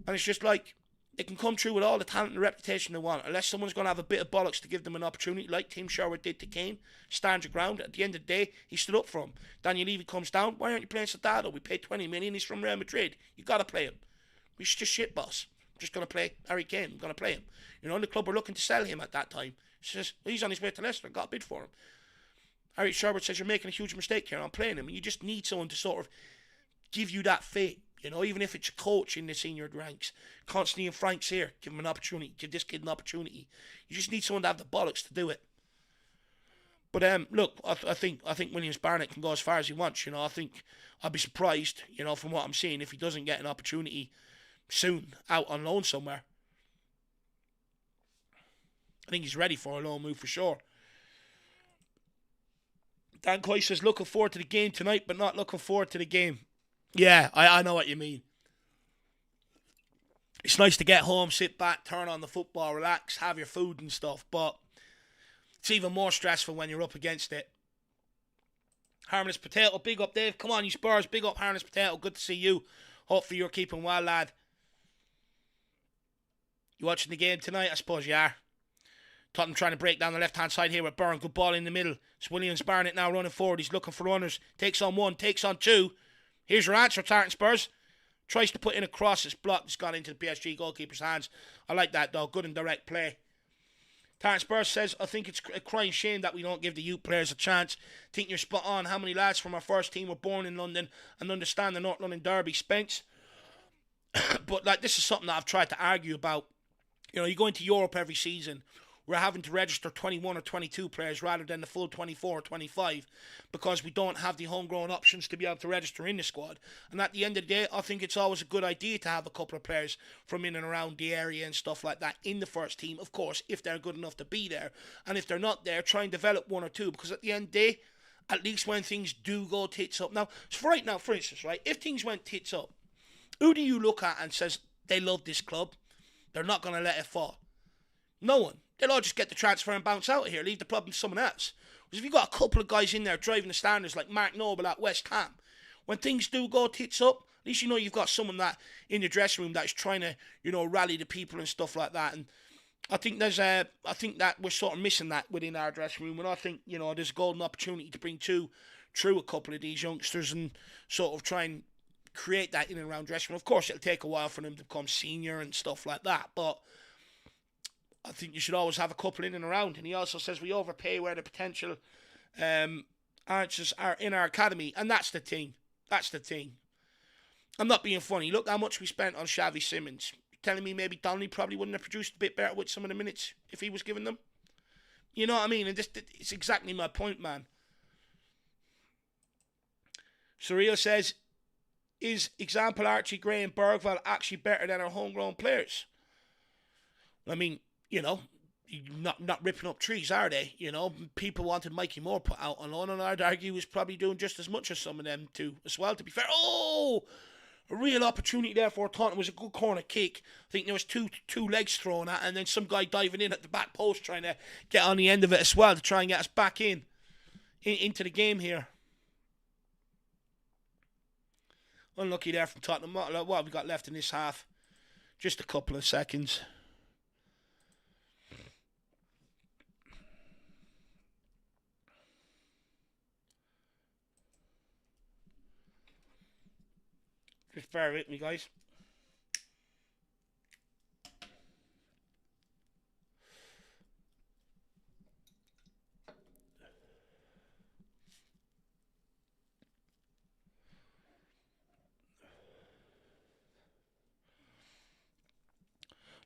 And it's just like, they can come through with all the talent and reputation they want, unless someone's going to have a bit of bollocks to give them an opportunity, like Tim Sherwood did to Kane. Stand your ground. At the end of the day, he stood up for him. Daniel Levy comes down. Why aren't you playing Soldado? We paid 20 million. He's from Real Madrid. You got to play him. He's just shit, boss. I'm just going to play Harry Kane. I'm going to play him. You know, the club were looking to sell him at that time. He says, he's on his way to Leicester. Got a bid for him. Harry Sherwood says, you're making a huge mistake here. I'm playing him. And you just need someone to sort of give you that faith. You know, even if it's a coach in the senior ranks, Constantine and Frank's here. Give him an opportunity. Give this kid an opportunity. You just need someone to have the bollocks to do it. But look, I think Williams Barnett can go as far as he wants. You know, I think I'd be surprised, you know, from what I'm seeing, if he doesn't get an opportunity soon out on loan somewhere. I think he's ready for a loan move for sure. Dan Coy says, looking forward to the game tonight, but not looking forward to the game. Yeah, I know what you mean. It's nice to get home, sit back, turn on the football, relax, have your food and stuff, but it's even more stressful when you're up against it. Harmless Potato, big up Dave. Come on, you Spurs, big up Harmless Potato. Good to see you. Hopefully you're keeping well, lad. You watching the game tonight? I suppose you are. Tottenham trying to break down the left-hand side here with Byrne. Good ball in the middle. It's Williams Barnett now running forward. He's looking for runners. Takes on one, takes on two. Here's your answer, Tartan Spurs. Tries to put in a cross. It's blocked. It's gone into the PSG goalkeeper's hands. I like that, though. Good and direct play. Tartan Spurs says, I think it's a crying shame that we don't give the youth players a chance. Think you're spot on. How many lads from our first team were born in London and understand the North London derby? Spence. But like, this is something that I've tried to argue about. You know, you go into Europe every season. We're having to register 21 or 22 players rather than the full 24 or 25 because we don't have the homegrown options to be able to register in the squad. And at the end of the day, I think it's always a good idea to have a couple of players from in and around the area and stuff like that in the first team, of course, if they're good enough to be there. And if they're not there, try and develop one or two, because at the end of the day, at least when things do go tits up. Now, so right now, for instance, right, if things went tits up, who do you look at and says they love this club? They're not going to let it fall. No one. They'll all just get the transfer and bounce out of here, leave the problem to someone else. Because if you've got a couple of guys in there driving the standards like Mark Noble at West Ham, when things do go tits up, at least you know you've got someone that in the dressing room that's trying to, you know, rally the people and stuff like that. And I think I think that we're sort of missing that within our dressing room. And I think, you know, there's a golden opportunity to bring through a couple of these youngsters and sort of try and create that in and around dressing room. Of course, it'll take a while for them to become senior and stuff like that, but I think you should always have a couple in and around. And he also says we overpay where the potential answers are in our academy. And that's the thing. That's the thing. I'm not being funny. Look how much we spent on Xavi Simons. You're telling me maybe Donnelly probably wouldn't have produced a bit better with some of the minutes if he was given them? You know what I mean? And it's exactly my point, man. Surreal says, is example Archie Gray and Bergvall actually better than our homegrown players? I mean, you know, not ripping up trees, are they? You know, people wanted Mikey Moore put out on loan, and I'd argue he's probably doing just as much as some of them too, as well, to be fair. Oh! A real opportunity there for Tottenham. It was a good corner kick. I think there was two legs thrown at, and then some guy diving in at the back post trying to get on the end of it as well to try and get us back into the game here. Unlucky there from Tottenham. What have we got left in this half? Just a couple of seconds. Just bear with me, guys.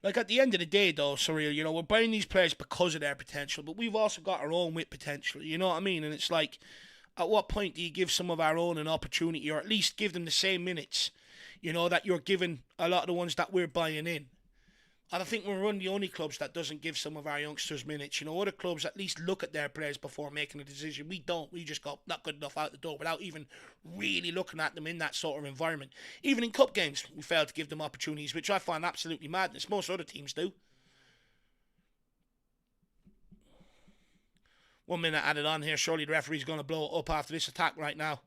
Like, at the end of the day, though, Surreal, you know, we're buying these players because of their potential, but we've also got our own with potential, you know what I mean? And it's like, at what point do you give some of our own an opportunity, or at least give them the same minutes, you know, that you're giving a lot of the ones that we're buying in? And I think we're one of the only clubs that doesn't give some of our youngsters minutes. You know, other clubs at least look at their players before making a decision. We don't. We just go not good enough out the door without even really looking at them in that sort of environment. Even in cup games, we fail to give them opportunities, which I find absolutely madness. Most other teams do. 1 minute added on here. Surely the referee's going to blow it up after this attack right now.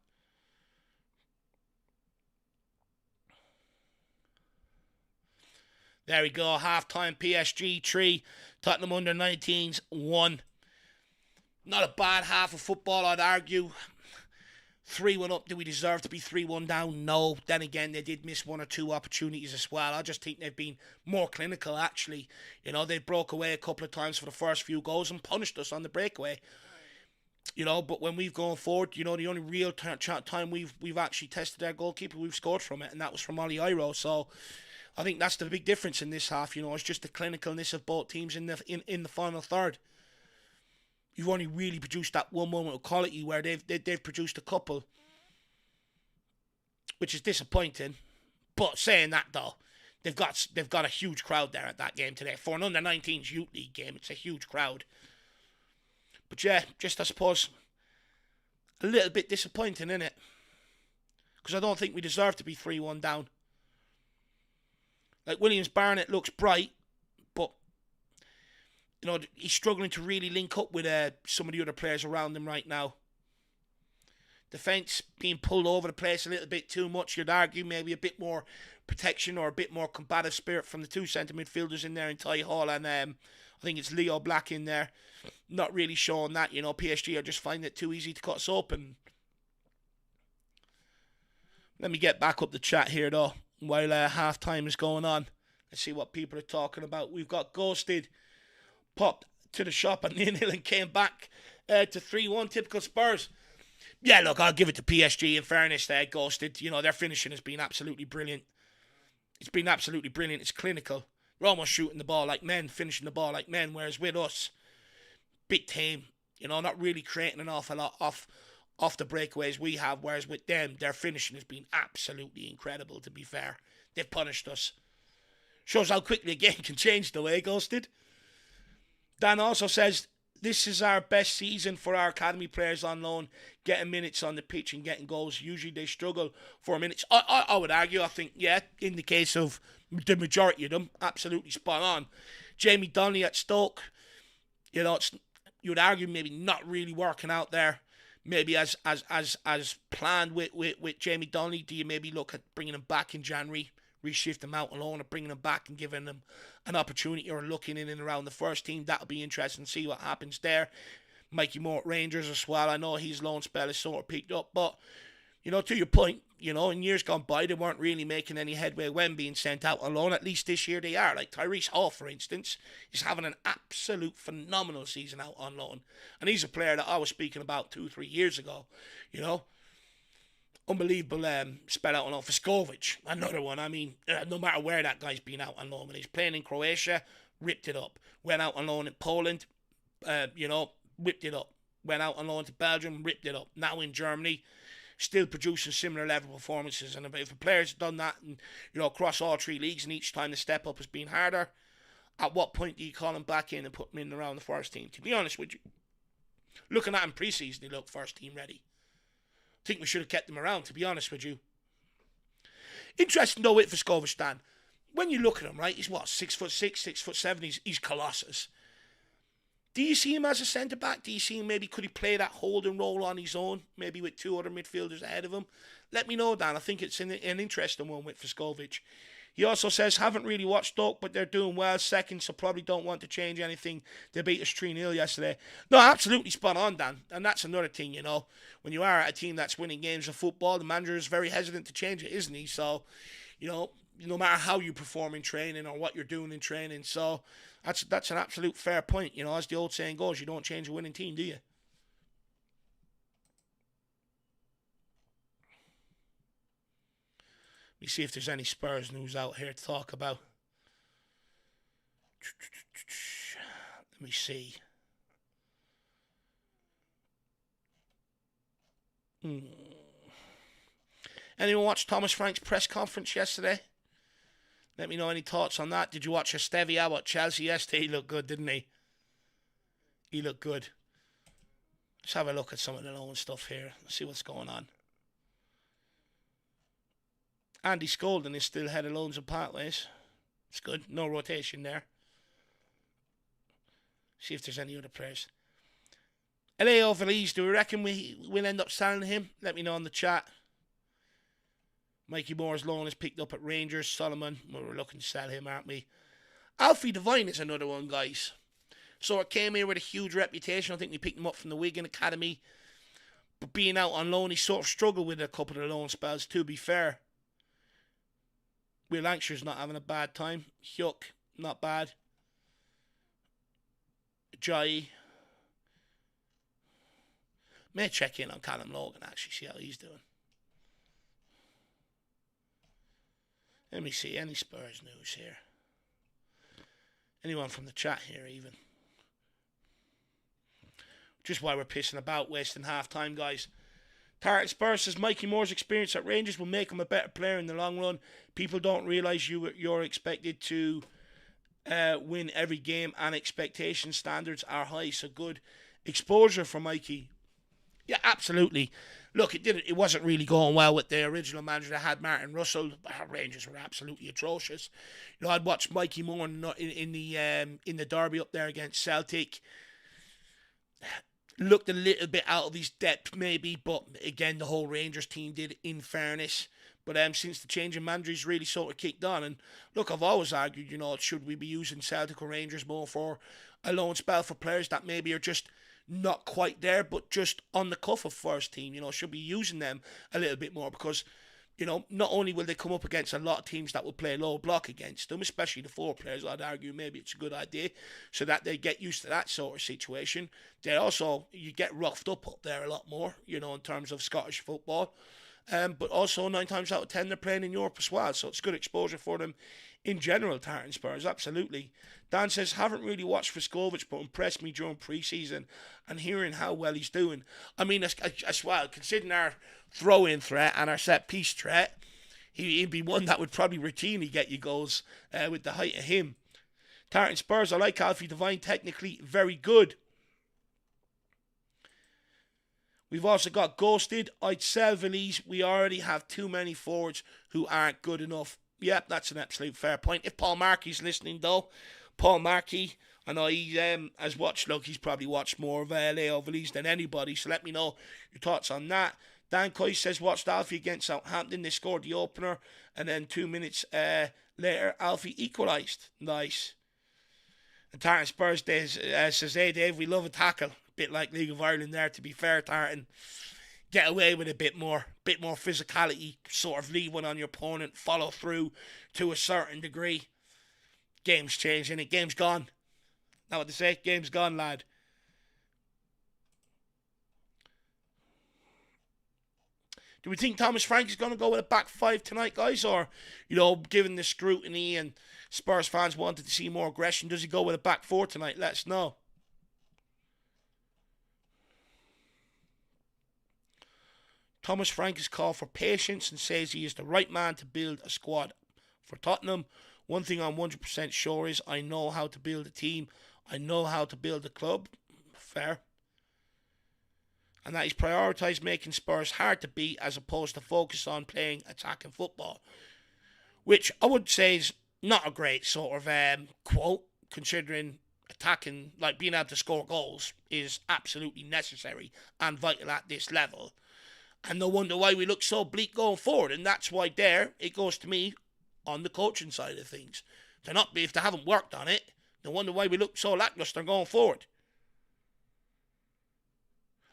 There we go. Half-time, PSG 3. Tottenham under 19s 1. Not a bad half of football, I'd argue. 3-1 up. Do we deserve to be 3-1 down? No. Then again, they did miss one or two opportunities as well. I just think they've been more clinical, actually. You know, they broke away a couple of times for the first few goals and punished us on the breakaway. You know, but when we've gone forward, you know, the only real time we've actually tested our goalkeeper, we've scored from it, and that was from Ollie Iro. So I think that's the big difference in this half. You know, it's just the clinicalness of both teams in the final third. You've only really produced that one moment of quality where they've produced a couple, which is disappointing. But saying that though, they've got a huge crowd there at that game today for an under-19s youth league game. It's a huge crowd. But yeah, just I suppose a little bit disappointing, isn't it? Because I don't think we deserve to be 3-1 down. Like, Williams Barnett looks bright, but, you know, he's struggling to really link up with some of the other players around him right now. Defence being pulled over the place a little bit too much. You'd argue maybe a bit more protection or a bit more combative spirit from the two centre midfielders in there in Ty Hall and I think it's Leo Black in there. Not really showing that, you know. PSG are just finding it too easy to cut us open. Let me get back up the chat here though while half time is going on. Let's see what people are talking about. We've got Ghosted popped to the shop at 0-0 and came back to 3-1. Typical Spurs. Yeah, look, I'll give it to PSG in fairness there, Ghosted. You know, their finishing has been absolutely brilliant. It's been absolutely brilliant. It's clinical. They're almost shooting the ball like men, finishing the ball like men, whereas with us, bit tame. You know, not really creating an awful lot off the breakaways we have, whereas with them, their finishing has been absolutely incredible, to be fair. They've punished us. Shows how quickly a game can change the way, Ghosted. Dan also says, this is our best season for our academy players on loan, getting minutes on the pitch and getting goals. Usually they struggle for minutes. I would argue, I think, yeah, in the case of the majority of them, absolutely spot on. Jamie Donnelly at Stoke, you know, you would argue maybe not really working out there. Maybe as planned with Jamie Donnelly, do you maybe look at bringing him back in January, reshift him out alone, or bringing him back and giving him an opportunity or looking in and around the first team? That'll be interesting to see what happens there. Mikey Moore at Rangers as well. I know his loan spell is sort of picked up, but, you know, to your point, you know, in years gone by, they weren't really making any headway when being sent out on loan. At least this year they are. Like Tyrese Hall, for instance, is having an absolute phenomenal season out on loan. And he's a player that I was speaking about 2-3 years ago, you know. Unbelievable spell out on loan. Voskovic, another one. I mean, no matter where that guy's been out on loan, when he's playing in Croatia, ripped it up. Went out on loan in Poland, you know, whipped it up. Went out on loan to Belgium, ripped it up. Now in Germany, still producing similar level performances. And if a player's done that, and, you know, across all three leagues, and each time the step up has been harder, at what point do you call him back in and put him in around the first team? To be honest with you, looking at him pre-season, he looked first team ready. I think we should have kept him around, to be honest with you. Interesting though with Voskovic, Dan. When you look at him, right, he's what, 6'6", 6'7", he's colossus. Do you see him as a centre-back? Do you see him maybe, could he play that holding role on his own, maybe with two other midfielders ahead of him? Let me know, Dan. I think it's an interesting one with Voskovic. He also says, haven't really watched Stoke, but they're doing well. Second, so probably don't want to change anything. They beat us 3-0 yesterday. No, absolutely spot on, Dan. And that's another thing, you know. When you are at a team that's winning games of football, the manager is very hesitant to change it, isn't he? So, you know, no matter how you perform in training or what you're doing in training. So, that's an absolute fair point. You know, as the old saying goes, you don't change a winning team, do you? Let me see if there's any Spurs news out here to talk about. Let me see. Anyone watch Thomas Frank's press conference yesterday? Let me know any thoughts on that. Did you watch Estevia at Chelsea yesterday? He looked good, didn't he? He looked good. Let's have a look at some of the loan stuff here. See what's going on. Andy Skolden is still head of loans and pathways. It's good. No rotation there. See if there's any other players. Leo Veliz, do we reckon we'll end up selling him? Let me know in the chat. Mikey Moore's loan is picked up at Rangers. Solomon, well, we're looking to sell him, aren't we? Alfie Devine is another one, guys. So it came here with a huge reputation. I think we picked him up from the Wigan Academy. But being out on loan, he sort of struggled with a couple of loan spells, to be fair. Will Lancashire's not having a bad time. Hyuk, not bad. Jai. May check in on Callum Logan, actually, see how he's doing. Let me see, any Spurs news here? Anyone from the chat here, even? Just while we're pissing about, wasting half time, guys. Target Spurs says Mikey Moore's experience at Rangers will make him a better player in the long run. People don't realise you're expected to win every game, and expectation standards are high. So good exposure for Mikey Yeah, absolutely. Look, it wasn't really going well with the original manager that had Martin Russell. Rangers were absolutely atrocious. I'd watched Mikey Moore in the derby up there against Celtic. Looked a little bit out of his depth, maybe, but again, the whole Rangers team did, in fairness. But since the change in manager's really sort of kicked on, and look, I've always argued, should we be using Celtic or Rangers more for a loan spell for players that maybe are just not quite there, but just on the cuff of first team? Should be using them a little bit more because not only will they come up against a lot of teams that will play low block against them, especially the four players, I'd argue maybe it's a good idea so that they get used to that sort of situation. They also, you get roughed up there a lot more, in terms of Scottish football. But also 9 times out of 10 they're playing in Europe as well, so it's good exposure for them in general. Tartan Spurs, absolutely. Dan says, haven't really watched Vescovic, but impressed me during pre-season and hearing how well he's doing. I mean, as well, considering our throw-in threat and our set-piece threat, he'd be one that would probably routinely get you goals with the height of him. Tartan Spurs, I like Alfie Devine, technically very good. We've also got Ghosted. I'd sell Valise. We already have too many forwards who aren't good enough. Yep, that's an absolute fair point. If Paul Markey's listening, though, Paul Markey, I know he has watched, look, he's probably watched more of Leo Valise than anybody, so let me know your thoughts on that. Dan Coy says, watched Alfie against Southampton. They scored the opener, and then 2 minutes later, Alfie equalised. Nice. And Tartan Spurs says, hey, Dave, we love a tackle. Bit like League of Ireland there, to be fair, Tartan. Get away with a bit more physicality, sort of leave one on your opponent, follow through to a certain degree. Game's changing, it game's gone. Know what they say? Game's gone, lad. Do we think Thomas Frank is going to go with a back five tonight, guys? Or, given the scrutiny and Spurs fans wanted to see more aggression, does he go with a back four tonight? Let us know. Thomas Frank has called for patience and says he is the right man to build a squad for Tottenham. One thing I'm 100% sure is I know how to build a team. I know how to build a club. Fair. And that he's prioritised making Spurs hard to beat as opposed to focus on playing attacking football. Which I would say is not a great sort of quote, considering attacking, like being able to score goals, is absolutely necessary and vital at this level. And no wonder why we look so bleak going forward. And that's why it goes to me on the coaching side of things. If they haven't worked on it, no wonder why we look so lackluster going forward.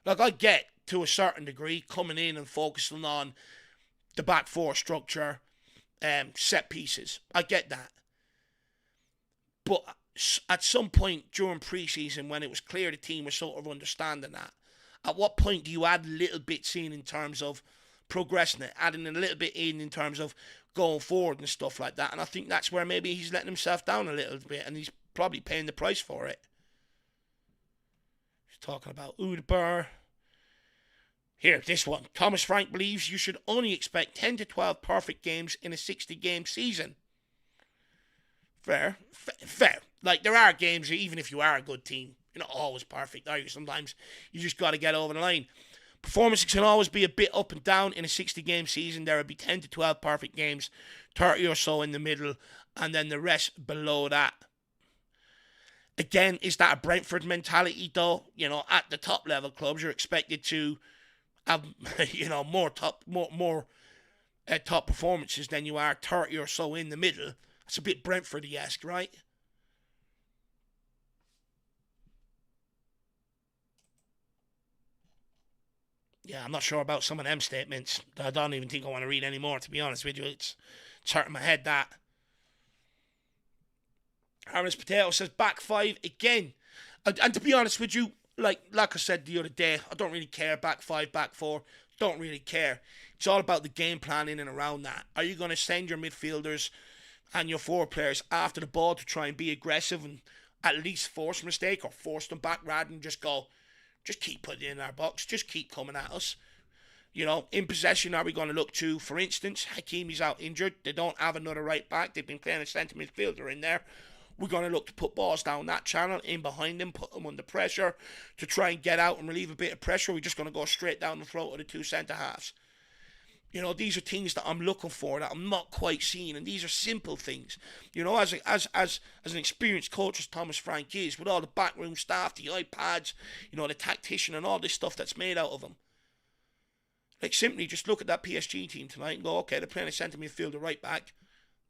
Like, I get, to a certain degree, coming in and focusing on the back four structure, set pieces. I get that. But at some point during pre-season, when it was clear the team was sort of understanding that, at what point do you add little bits in terms of progressing it, adding a little bit in terms of going forward and stuff like that? And I think that's where maybe he's letting himself down a little bit, and he's probably paying the price for it. He's talking about Udber. Here, this one. Thomas Frank believes you should only expect 10 to 12 perfect games in a 60-game season. Fair. Like, there are games, even if you are a good team, you're not always perfect, are you? Sometimes you just got to get over the line. Performances can always be a bit up and down in a 60-game season. There will be 10 to 12 perfect games, 30 or so in the middle, and then the rest below that. Again, is that a Brentford mentality, though? At the top level clubs, you're expected to have, more top performances than you are 30 or so in the middle. That's a bit Brentford-esque, right? Yeah, I'm not sure about some of them statements. I don't even think I want to read anymore, to be honest with you. It's hurting my head, that. Harris Potato says back five again. And to be honest with you, like I said the other day, I don't really care. Back five, back four, don't really care. It's all about the game plan in and around that. Are you going to send your midfielders and your forward players after the ball to try and be aggressive and at least force a mistake or force them back rather than just keep putting it in our box, just keep coming at us? In possession, are we going to look to, for instance, Hakimi's out injured, they don't have another right back, they've been playing a centre midfielder in there. we're going to look to put balls down that channel, in behind them, put them under pressure to try and get out and relieve a bit of pressure. We're just going to go straight down the throat of the two centre-halves. You know, these are things that I'm looking for that I'm not quite seeing, and these are simple things. You know, as an experienced coach as Thomas Frank is, with all the backroom staff, the iPads, you know, the tactician and all this stuff that's made out of him. Like, simply just look at that PSG team tonight and go, okay, they're playing a centre midfielder right back.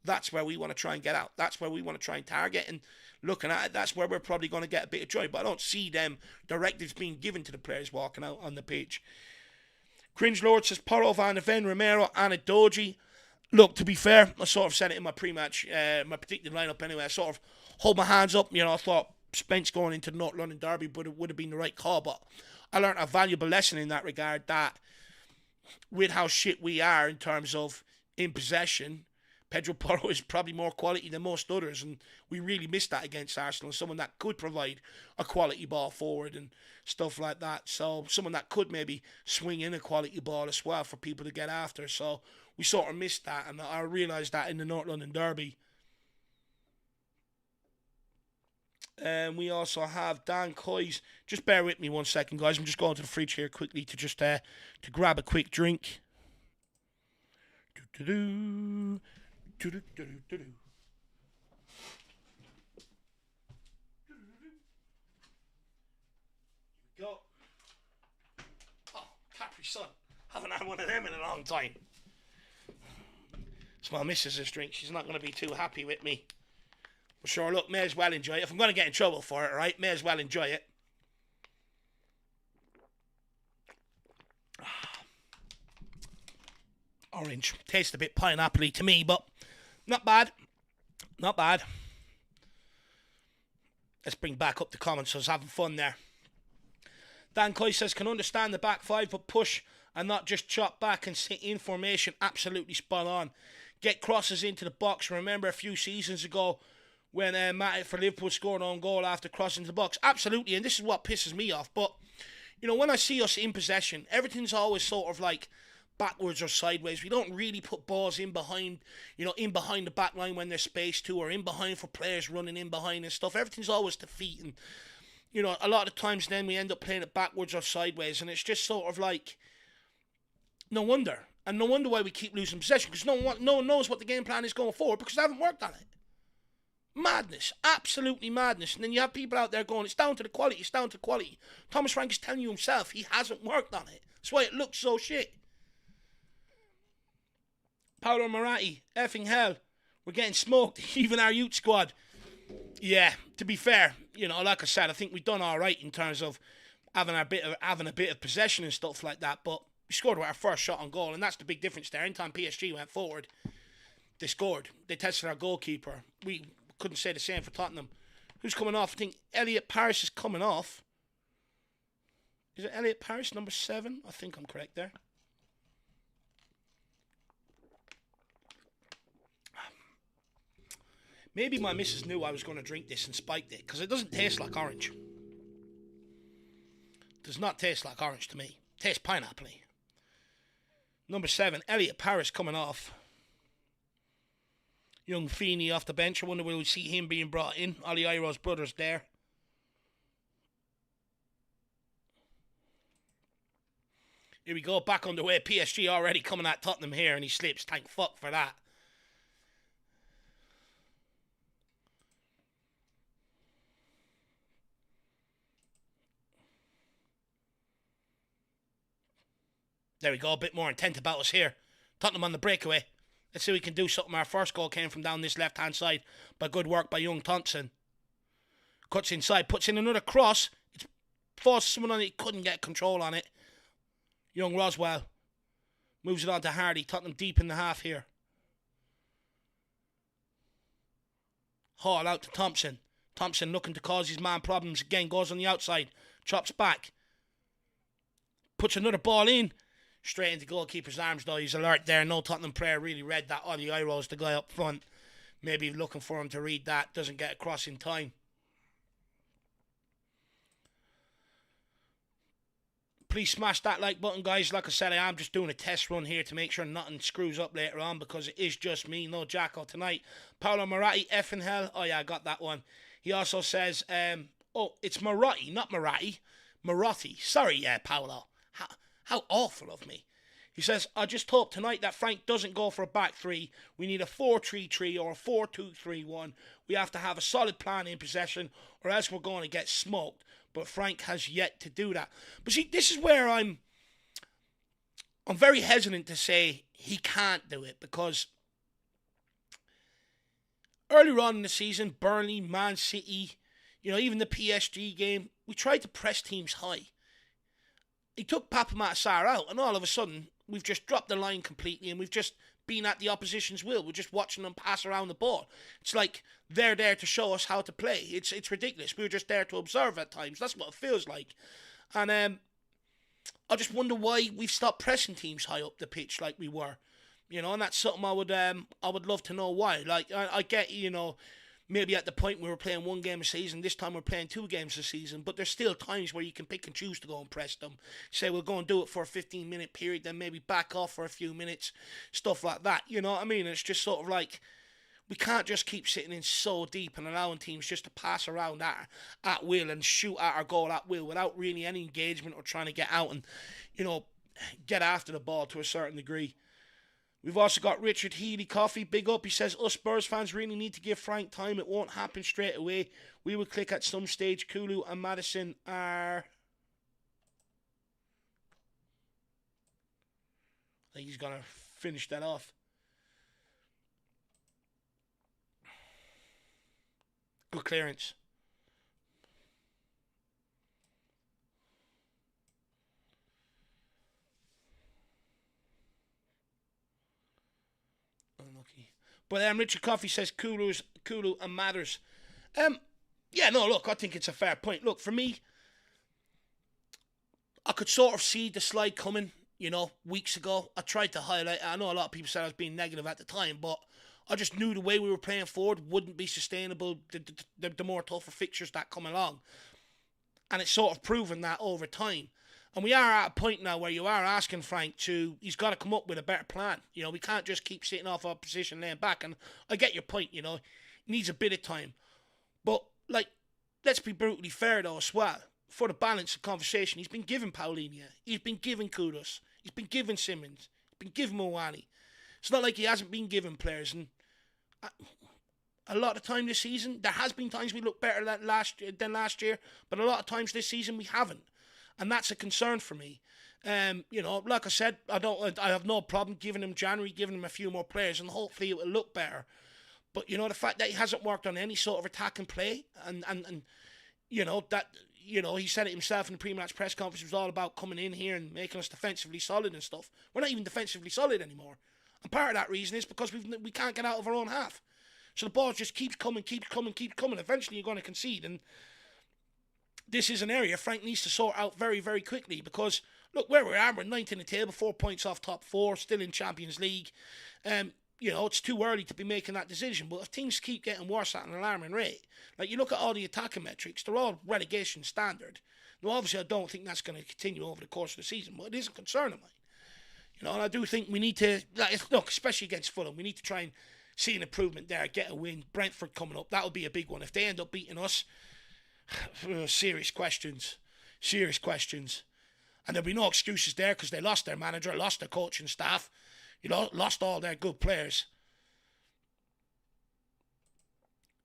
That's where we want to try and get out. That's where we want to try and target. And looking at it, that's where we're probably going to get a bit of joy. But I don't see them directives being given to the players walking out on the pitch. Cringe Lord says, Porro, Van de Ven, Romero, and Doji. Look, to be fair, I sort of said it in my pre-match, my predicted lineup anyway. I sort of hold my hands up. You know, I thought Spence going into the North London Derby would have been the right call. But I learned a valuable lesson in that regard, that with how shit we are in terms of in possession, Pedro Porro is probably more quality than most others, and we really missed that against Arsenal. Someone that could provide a quality ball forward and stuff like that. So someone that could maybe swing in a quality ball as well for people to get after. So we sort of missed that, and I realised that in the North London Derby. And we also have Dan Coy's. Just bear with me 1 second, guys. I'm just going to the fridge here quickly to just to grab a quick drink. Go. Oh, Capri Sun. Haven't had one of them in a long time. It's my missus' drink. She's not going to be too happy with me. But sure, look, may as well enjoy it. If I'm going to get in trouble for it, right, may as well enjoy it. Orange. Tastes a bit pineapple-y to me, but not bad. Not bad. Let's bring back up the comments. I was having fun there. Dan Coy says, can understand the back five, but push and not just chop back and sit in formation. Absolutely spot on. Get crosses into the box. Remember a few seasons ago when Matic for Liverpool scored on goal after crossing the box. Absolutely, and this is what pisses me off. But, you know, when I see us in possession, everything's always sort of like backwards or sideways. We don't really put balls in behind, you know, in behind the back line when there's space to, or in behind for players running in behind and stuff. Everything's always to feet, and, you know, a lot of times then we end up playing it backwards or sideways, and it's just sort of like, no wonder. And no wonder why we keep losing possession, because no one knows what the game plan is going forward, because they haven't worked on it. Madness. Absolutely madness. And then you have people out there going, it's down to the quality, it's down to quality. Thomas Frank is telling you himself he hasn't worked on it. That's why it looks so shit. Paolo Moratti, effing hell. We're getting smoked, even our youth squad. Yeah, to be fair, you know, like I said, I think we've done all right in terms of having a bit of possession and stuff like that, but we scored with our first shot on goal, and that's the big difference there. Anytime PSG went forward, they scored. They tested our goalkeeper. We couldn't say the same for Tottenham. Who's coming off? I think Elliot Paris is coming off. Is it Elliot Paris, number 7? I think I'm correct there. Maybe my missus knew I was going to drink this and spiked it, because it doesn't taste like orange. It does not taste like orange to me. It tastes pineapple-y. Number 7, Elliot Paris coming off. Young Feeney off the bench. I wonder will we see him being brought in. Oli Iro's brother's there. Here we go, back underway. PSG already coming at Tottenham here, and he slips. Thank fuck for that. There we go, a bit more intent about us here. Tottenham on the breakaway. Let's see if we can do something. Our first goal came from down this left-hand side by good work by young Thompson. Cuts inside, puts in another cross. It's forced someone on it, couldn't get control on it. Young Roswell moves it on to Hardy. Tottenham deep in the half here. Hall out to Thompson. Thompson looking to cause his man problems again. Goes on the outside. Chops back. Puts another ball in. Straight into goalkeeper's arms though. He's alert there. No Tottenham player really read that. Oli Iro's the guy up front. Maybe looking for him to read that. Doesn't get across in time. Please smash that like button, guys. Like I said, I am just doing a test run here to make sure nothing screws up later on, because it is just me, no Jacko tonight. Paolo Maratti, effing hell. Oh, yeah, I got that one. He also says, oh, it's Maratti, not Maratti. Maratti. Sorry, Paolo. How awful of me. He says, I just hope tonight that Frank doesn't go for a back three. We need a 4-3-3 or a 4-2-3-1. We have to have a solid plan in possession, or else we're going to get smoked. But Frank has yet to do that. But see, this is where I'm very hesitant to say he can't do it, because earlier on in the season, Burnley, Man City, even the PSG game, we tried to press teams high. He took Papa Matsar out, and all of a sudden, we've just dropped the line completely, and we've just been at the opposition's will. We're just watching them pass around the ball. It's like they're there to show us how to play. It's ridiculous. We were just there to observe at times. That's what it feels like. And I just wonder why we've stopped pressing teams high up the pitch like we were. And that's something I would love to know why. Like, I get, maybe at the point we were playing one game a season, this time we're playing 2 games a season, but there's still times where you can pick and choose to go and press them. Say we'll go and do it for a 15-minute period, then maybe back off for a few minutes, stuff like that. You know what I mean? It's just sort of like, we can't just keep sitting in so deep and allowing teams just to pass around at will and shoot at our goal at will without really any engagement or trying to get out and, get after the ball to a certain degree. We've also got Richard Healy Coffee, big up. He says, us Spurs fans really need to give Frank time. It won't happen straight away. We will click at some stage. Kulu and Madison are... I think he's going to finish that off. Good clearance. Unlucky. But Richard Coffey says Kulu and Matters. Yeah, no, look, I think it's a fair point. Look, for me, I could sort of see the slide coming, weeks ago. I tried to highlight it. I know a lot of people said I was being negative at the time, but I just knew the way we were playing forward wouldn't be sustainable the more tougher fixtures that come along. And it's sort of proven that over time. And we are at a point now where you are asking Frank he's got to come up with a better plan. We can't just keep sitting off our position laying back. And I get your point, he needs a bit of time. But, let's be brutally fair though as well. For the balance of conversation, he's been given Paulinho. He's been given Kudus. He's been given Simmons. He's been given Mawani. It's not like he hasn't been given players. And a lot of time this season, there has been times we look better than last year, but a lot of times this season we haven't. And that's a concern for me. Like I said, I have no problem giving him January, giving him a few more players, and hopefully it will look better. But, the fact that he hasn't worked on any sort of attack and play, and he said it himself in the pre-match press conference, it was all about coming in here and making us defensively solid and stuff. We're not even defensively solid anymore. And part of that reason is because we can't get out of our own half. So the ball just keeps coming. Eventually you're going to concede. And this is an area Frank needs to sort out very, very quickly, because, look, where we are, we're 9th in the table, 4 points off top 4, still in Champions League. It's too early to be making that decision. But if things keep getting worse at an alarming rate, you look at all the attacking metrics, they're all relegation standard. Now, obviously, I don't think that's going to continue over the course of the season, but it is a concern of mine. And I do think we need to, look, especially against Fulham, we need to try and see an improvement there, get a win. Brentford coming up, that'll be a big one. If they end up beating us, serious questions. And there'll be no excuses there, because they lost their manager, lost their coaching staff, lost all their good players.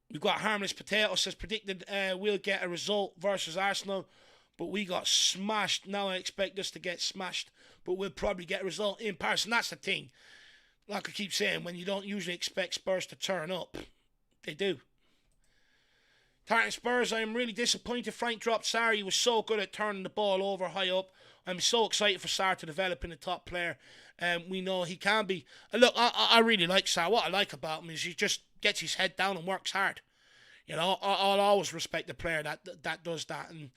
We've got Harmless Potato says, predicted we'll get a result versus Arsenal, but we got smashed. Now I expect us to get smashed, but we'll probably get a result in Paris. And that's the thing. Like I keep saying, when you don't usually expect Spurs to turn up, they do. Tartan Spurs, I am really disappointed Frank dropped Sarr. He was so good at turning the ball over high up. I'm so excited for Sarr to develop in a top player. We know he can be. And look, I really like Sarr. What I like about him is he just gets his head down and works hard. I'll always respect the player that does that. And,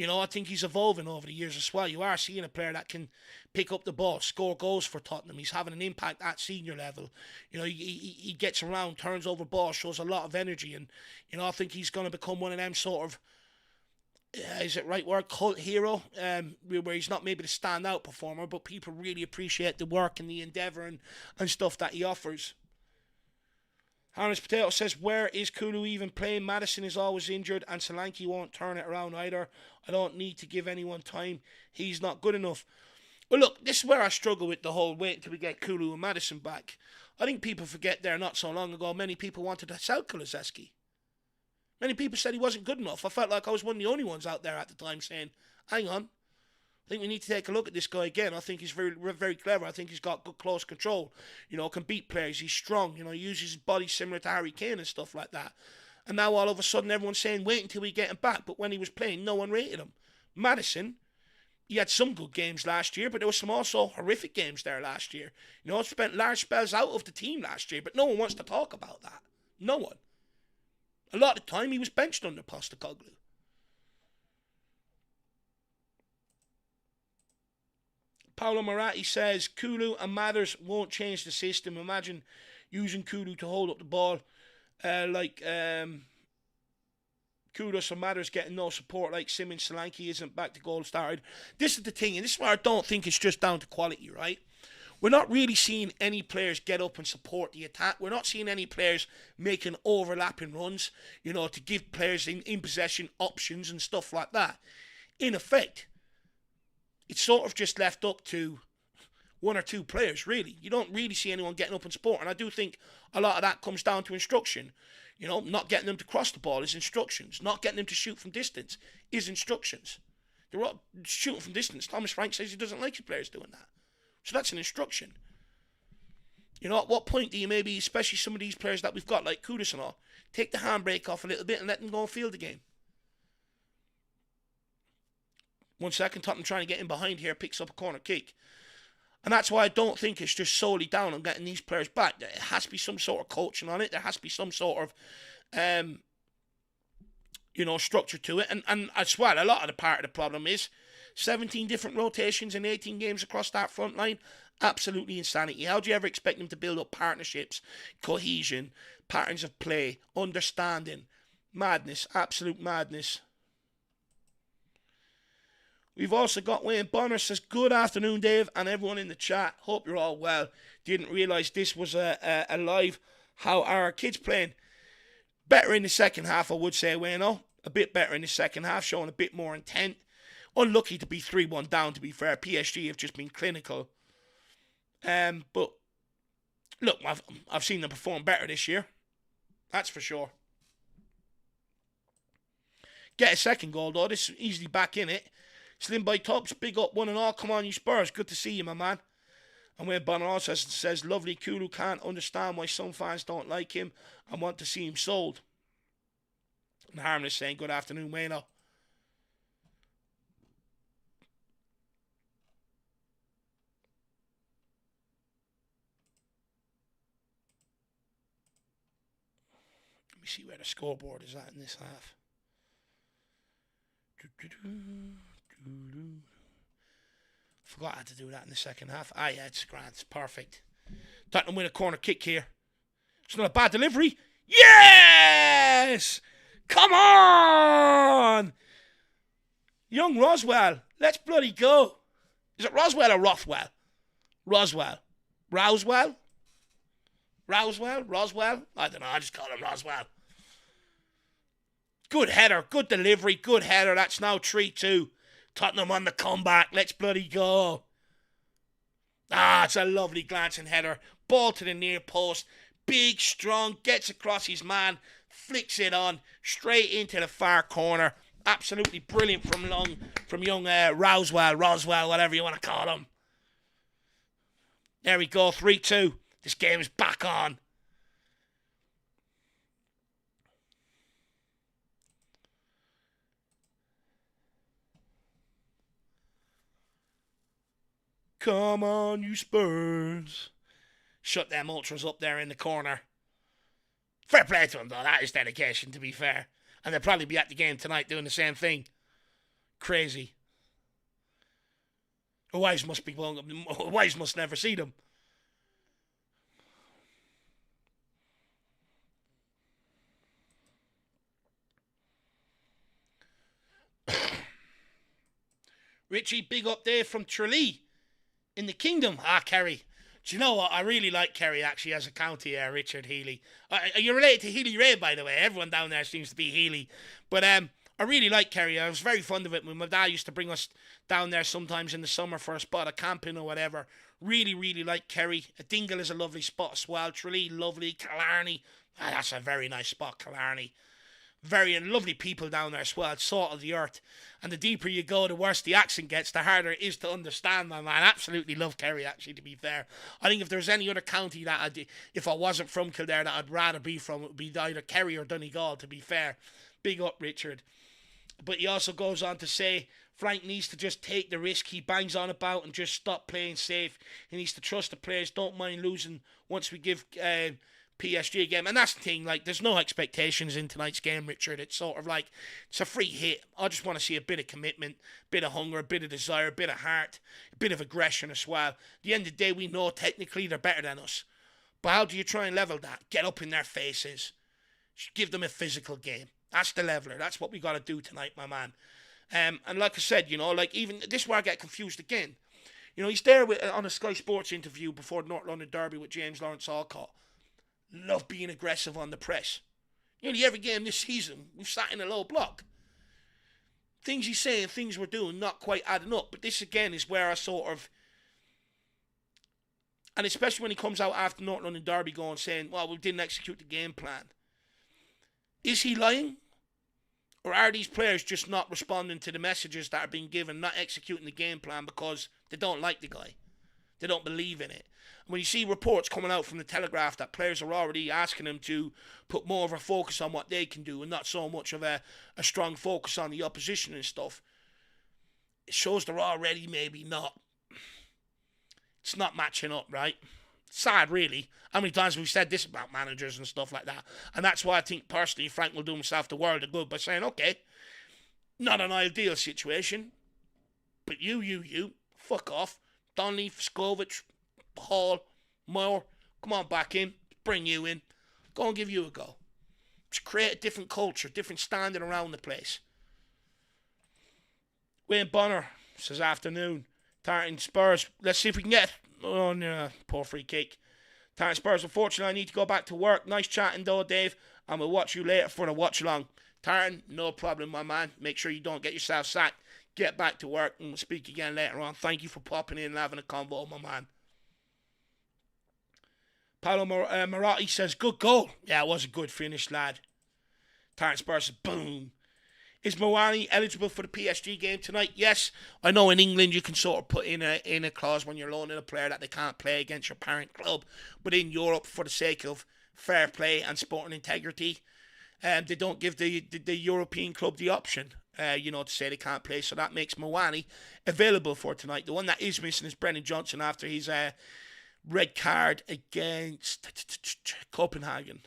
I think he's evolving over the years as well. You are seeing a player that can pick up the ball, score goals for Tottenham. He's having an impact at senior level. He gets around, turns over balls, shows a lot of energy. And, I think he's going to become one of them sort of is it right word, cult hero, where he's not maybe the standout performer, but people really appreciate the work and the endeavour and stuff that he offers. Harness Potato says, where is Kulu even playing? Madison is always injured and Solanke won't turn it around either. I don't need to give anyone time. He's not good enough. Well, look, this is where I struggle with the whole wait until we get Kulu and Madison back. I think people forget there not so long ago, many people wanted to sell Kulusevski. Many people said he wasn't good enough. I felt like I was one of the only ones out there at the time saying, hang on, I think we need to take a look at this guy again. I think he's very, very clever. I think he's got good close control. You know, can beat players. He's strong. You know, he uses his body similar to Harry Kane and stuff like that. And now all of a sudden everyone's saying, wait until we get him back. But when he was playing, no one rated him. Madison, he had some good games last year, but there were some also horrific games there last year. You know, spent large spells out of the team last year, but no one wants to talk about that. No one. A lot of the time, he was benched under Postecoglou. Paolo Maratti says, Kulu and Mathers won't change the system. Imagine using Kulu to hold up the ball like Kudus and Mathers getting no support like Simon Solanke isn't back to goal started. This is the thing, and this is where I don't think it's just down to quality, right? We're not really seeing any players get up and support the attack. We're not seeing any players making overlapping runs, you know, to give players in possession options and stuff like that. In effect, it's sort of just left up to one or two players, really. You don't really see anyone getting up and support. And I do think a lot of that comes down to instruction. You know, not getting them to cross the ball is instructions. Not getting them to shoot from distance is instructions. They're all shooting from distance. Thomas Frank says he doesn't like his players doing that. So that's an instruction. You know, at what point do you maybe, especially some of these players that we've got, like Kudus and all, take the handbrake off a little bit and let them go and field the game? 1 second, Tottenham trying to get in behind here, picks up a corner kick. And that's why I don't think it's just solely down on getting these players back. There has to be some sort of coaching on it. There has to be some sort of, you know, structure to it. And as well, a lot of the part of the problem is 17 different rotations in 18 games across that front line. Absolutely insanity. How do you ever expect them to build up partnerships, cohesion, patterns of play, understanding? Madness. Absolute madness. We've also got Wayne Bonner says, good afternoon, Dave, and everyone in the chat. Hope you're all well. Didn't realise this was a live. How are our kids playing? Better in the second half, I would say, Wayno. A bit better in the second half, showing a bit more intent. Unlucky to be 3-1 down, to be fair. PSG have just been clinical. But, look, I've seen them perform better this year. That's for sure. Get a second goal, though. This is easily back in it. Slim by Tubbs, big up one and all. Come on, you Spurs. Good to see you, my man. And Wayne Bonner also says, lovely Kulu can't understand why some fans don't like him and want to see him sold. And Harmless saying, good afternoon, Wayno. Let me see where the scoreboard is at in this half. Forgot I had to do that in the second half. Ah, yeah, it's grand. It's perfect. Tottenham win a corner kick here. It's not a bad delivery. Yes! Come on! Young Roswell. Let's bloody go. Is it Roswell or Rothwell? Roswell. Roswell? Roswell? I don't know. I just call him Roswell. Good header. Good delivery. Good header. That's now 3-2. Tottenham on the comeback. Let's bloody go. Ah, it's a lovely glancing header. Ball to the near post. Big, strong. Gets across his man. Flicks it on. Straight into the far corner. Absolutely brilliant from young Roswell, whatever you want to call him. There we go. 3-2. This game is back on. Come on, you Spurs. Shut them ultras up there in the corner. Fair play to them, though. That is dedication, to be fair. And they'll probably be at the game tonight doing the same thing. Crazy. Wives must never see them. Richie, big up there from Tralee in the kingdom. Ah, Kerry. Do you know what? I really like Kerry, actually, as a county, Richard Healy. Are you related to Healy Ray, by the way? Everyone down there seems to be Healy. But I really like Kerry. I was very fond of it when my dad used to bring us down there sometimes in the summer for a spot of camping or whatever. Really, really like Kerry. Dingle is a lovely spot as well. Tralee, lovely. Killarney. That's a very nice spot, Killarney. Very and lovely people down there as well. It's salt of the earth. And the deeper you go, the worse the accent gets, the harder it is to understand, my man. Absolutely love Kerry, actually, to be fair. I think if there's any other county that if I wasn't from Kildare, that I'd rather be from, it would be either Kerry or Donegal, to be fair. Big up, Richard. But he also goes on to say, Frank needs to just take the risk he bangs on about and just stop playing safe. He needs to trust the players, don't mind losing once we give PSG game. And that's the thing, like, there's no expectations in tonight's game, Richard. It's sort of like, it's a free hit. I just want to see a bit of commitment, a bit of hunger, a bit of desire, a bit of heart, a bit of aggression as well. At the end of the day, we know technically they're better than us. But how do you try and level that? Get up in their faces. Give them a physical game. That's the leveler. That's what we got to do tonight, my man. And like I said, like even this is where I get confused again. He's there on a Sky Sports interview before the North London Derby with James Lawrence Alcott. Love being aggressive on the press. Nearly every game this season, we've sat in a low block. Things he's saying, things we're doing, not quite adding up. But this again is where I sort of, and especially when he comes out after North London Derby going saying, well, we didn't execute the game plan. Is he lying? Or are these players just not responding to the messages that are being given, not executing the game plan because they don't like the guy? They don't believe in it. And when you see reports coming out from the Telegraph that players are already asking him to put more of a focus on what they can do and not so much of a strong focus on the opposition and stuff, it shows they're already maybe not. It's not matching up, right? Sad, really. How many times have we said this about managers and stuff like that? And that's why I think, personally, Frank will do himself the world of good by saying, okay, not an ideal situation, but you, fuck off. Donnelly, Fuskovich, Hall, Moore, come on back in, bring you in, go and give you a go. Just create a different culture, different standard around the place. Wayne Bonner says afternoon, Tartan Spurs, let's see if we can get, oh no, poor free kick. Tartan Spurs, unfortunately I need to go back to work. Nice chatting though, Dave, and we'll watch you later for the watch-along. Tartan, no problem, my man, make sure you don't get yourself sacked. Get back to work and we'll speak again later on. Thank you for popping in and having a convo, my man. Paolo Maratti says, good goal. Yeah, it was a good finish, lad. Tartan Spurs says, boom. Is Mawani eligible for the PSG game tonight? Yes. I know in England you can sort of put in a clause when you're loaning a player that they can't play against your parent club. But in Europe, for the sake of fair play and sporting integrity, they don't give the European club the option. To say they can't play, so that makes Mawani available for tonight. The one that is missing is Brennan Johnson after his red card against Copenhagen.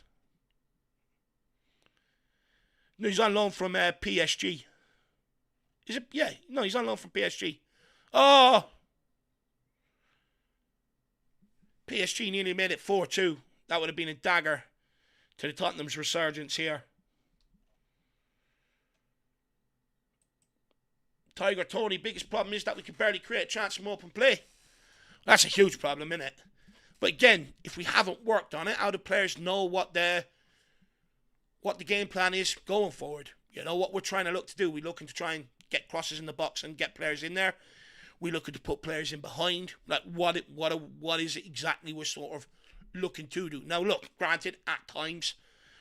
No, he's on loan from PSG. Is it? Yeah, no, he's on loan from PSG. Oh! PSG nearly made it 4-2. That would have been a dagger to the Tottenham's resurgence here. Tiger Tony, biggest problem is that we can barely create a chance from open play. That's a huge problem, isn't it? But again, if we haven't worked on it, how do players know what the game plan is going forward? What we're trying to look to do. We're looking to try and get crosses in the box and get players in there. We're looking to put players in behind. Like what is it exactly we're sort of looking to do? Now look, granted, at times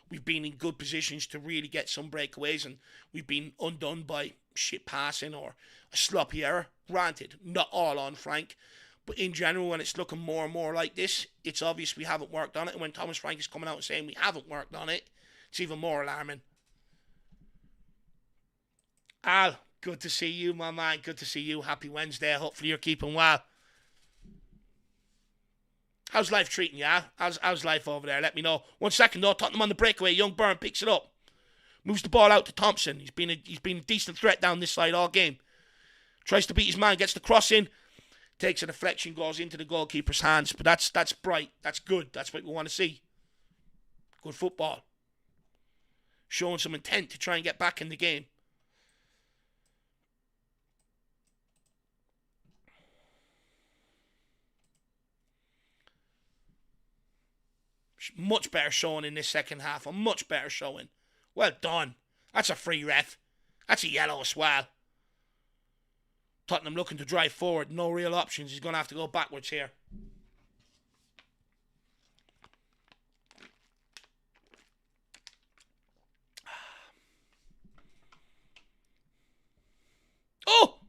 we've been in good positions to really get some breakaways and we've been undone by shit passing or a sloppy error. Granted, not all on Frank, but in general, when it's looking more and more like this, it's obvious we haven't worked on it. And when Thomas Frank is coming out and saying we haven't worked on it, it's even more alarming. Al, good to see you, my man. Good to see you. Happy Wednesday. Hopefully you're keeping well. How's life treating you, Al? How's life over there? Let me know. 1 second though. Tottenham on the breakaway. Young Byrne picks it up. Moves the ball out to Thompson. He's been a decent threat down this side all game. Tries to beat his man. Gets the cross in. Takes a deflection. Goes into the goalkeeper's hands. But that's bright. That's good. That's what we want to see. Good football. Showing some intent to try and get back in the game. Much better showing in this second half. A much better showing. Well done. That's a free ref. That's a yellow as well. Tottenham looking to drive forward. No real options. He's going to have to go backwards here. Oh!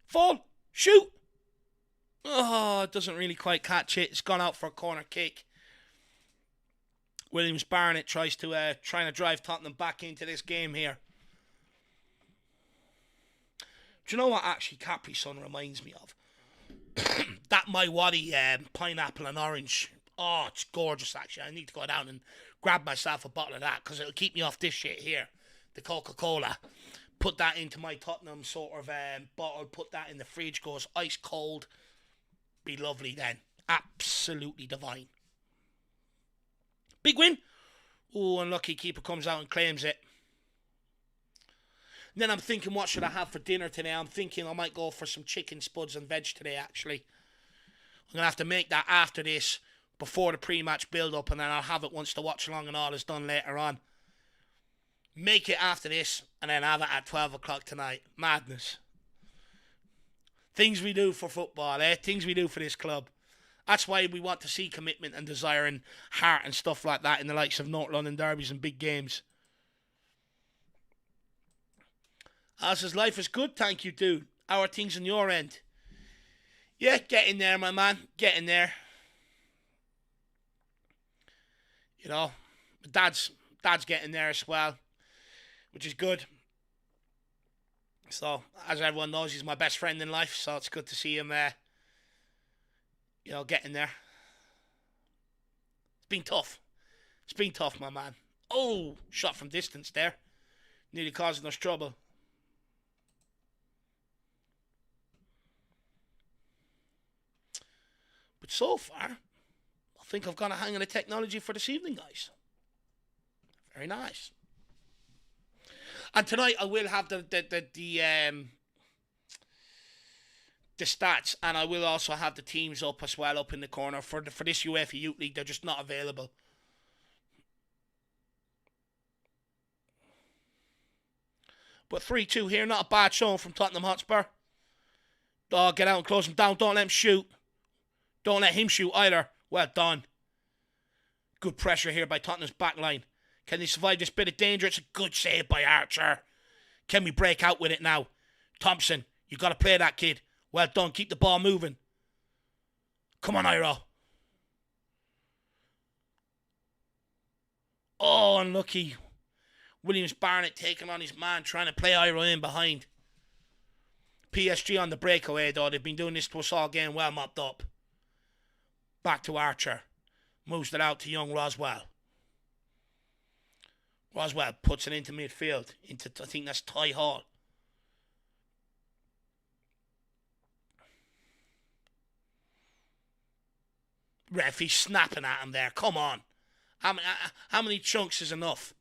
Fall. Shoot. Oh, it doesn't really quite catch it. It's gone out for a corner kick. Williams Barnett trying to drive Tottenham back into this game here. Do you know what actually Capri Sun reminds me of? That My Waddy pineapple and orange. Oh, it's gorgeous actually. I need to go down and grab myself a bottle of that because it'll keep me off this shit here. The Coca-Cola. Put that into my Tottenham sort of bottle. Put that in the fridge. Goes ice cold. Be lovely then. Absolutely divine. Big win. Oh, unlucky keeper comes out and claims it. And then I'm thinking, what should I have for dinner today? I'm thinking I might go for some chicken spuds and veg today, actually. I'm going to have to make that after this, before the pre-match build-up, and then I'll have it once the watch-along and all is done later on. Make it after this, and then have it at 12 o'clock tonight. Madness. Things we do for football, eh? Things we do for this club. That's why we want to see commitment and desire and heart and stuff like that in the likes of North London derbies and big games. Says life is good, thank you, dude. How are things on your end? Yeah, getting there, my man. Getting there. You know, dad's getting there as well, which is good. So, as everyone knows, he's my best friend in life, so it's good to see him, getting there. It's been tough. It's been tough, my man. Oh, shot from distance there. Nearly causing us trouble. But so far, I think I've got a hang of the technology for this evening, guys. Very nice. And tonight I will have the stats, and I will also have the teams up as well, up in the corner for this UEFA Youth League. They're just not available. But 3-2 here, not a bad showing from Tottenham Hotspur. Oh, get out and close him down. Don't let him shoot. Don't let him shoot either. Well done. Good pressure here by Tottenham's backline. Can they survive this bit of danger? It's a good save by Archer. Can we break out with it now? Thompson, you got to play that kid. Well done. Keep the ball moving. Come on, Iro. Oh, unlucky. Williams Barnett taking on his man, trying to play Iro in behind. PSG on the breakaway, though. They've been doing this to us all game, well mopped up. Back to Archer. Moves it out to young Roswell. Roswell puts it into midfield. I think that's Ty Hall. Ref, he's snapping at him there. Come on. How many chunks is enough?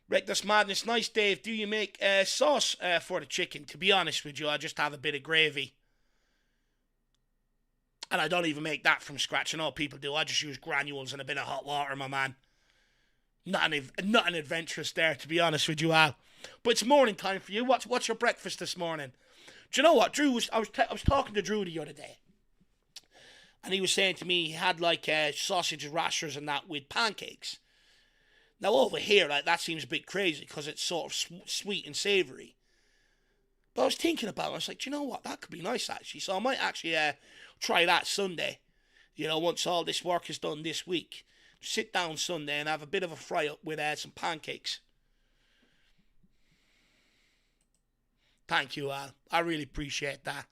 Reckless Madness. Nice, Dave. Do you make sauce for the chicken? To be honest with you, I just have a bit of gravy. And I don't even make that from scratch. I know people do. I just use granules and a bit of hot water, my man. Not an adventurous there, to be honest with you, Al. But it's morning time for you. What's your breakfast this morning? Do you know what? I was talking to Drew the other day. And he was saying to me he had like sausage rashers and that with pancakes. Now over here, like that seems a bit crazy because it's sort of sweet and savoury. But I was thinking about it. I was like, do you know what? That could be nice actually. So I might actually try that Sunday. You know, once all this work is done this week, sit down Sunday and have a bit of a fry up with some pancakes. Thank you, Al. I really appreciate that.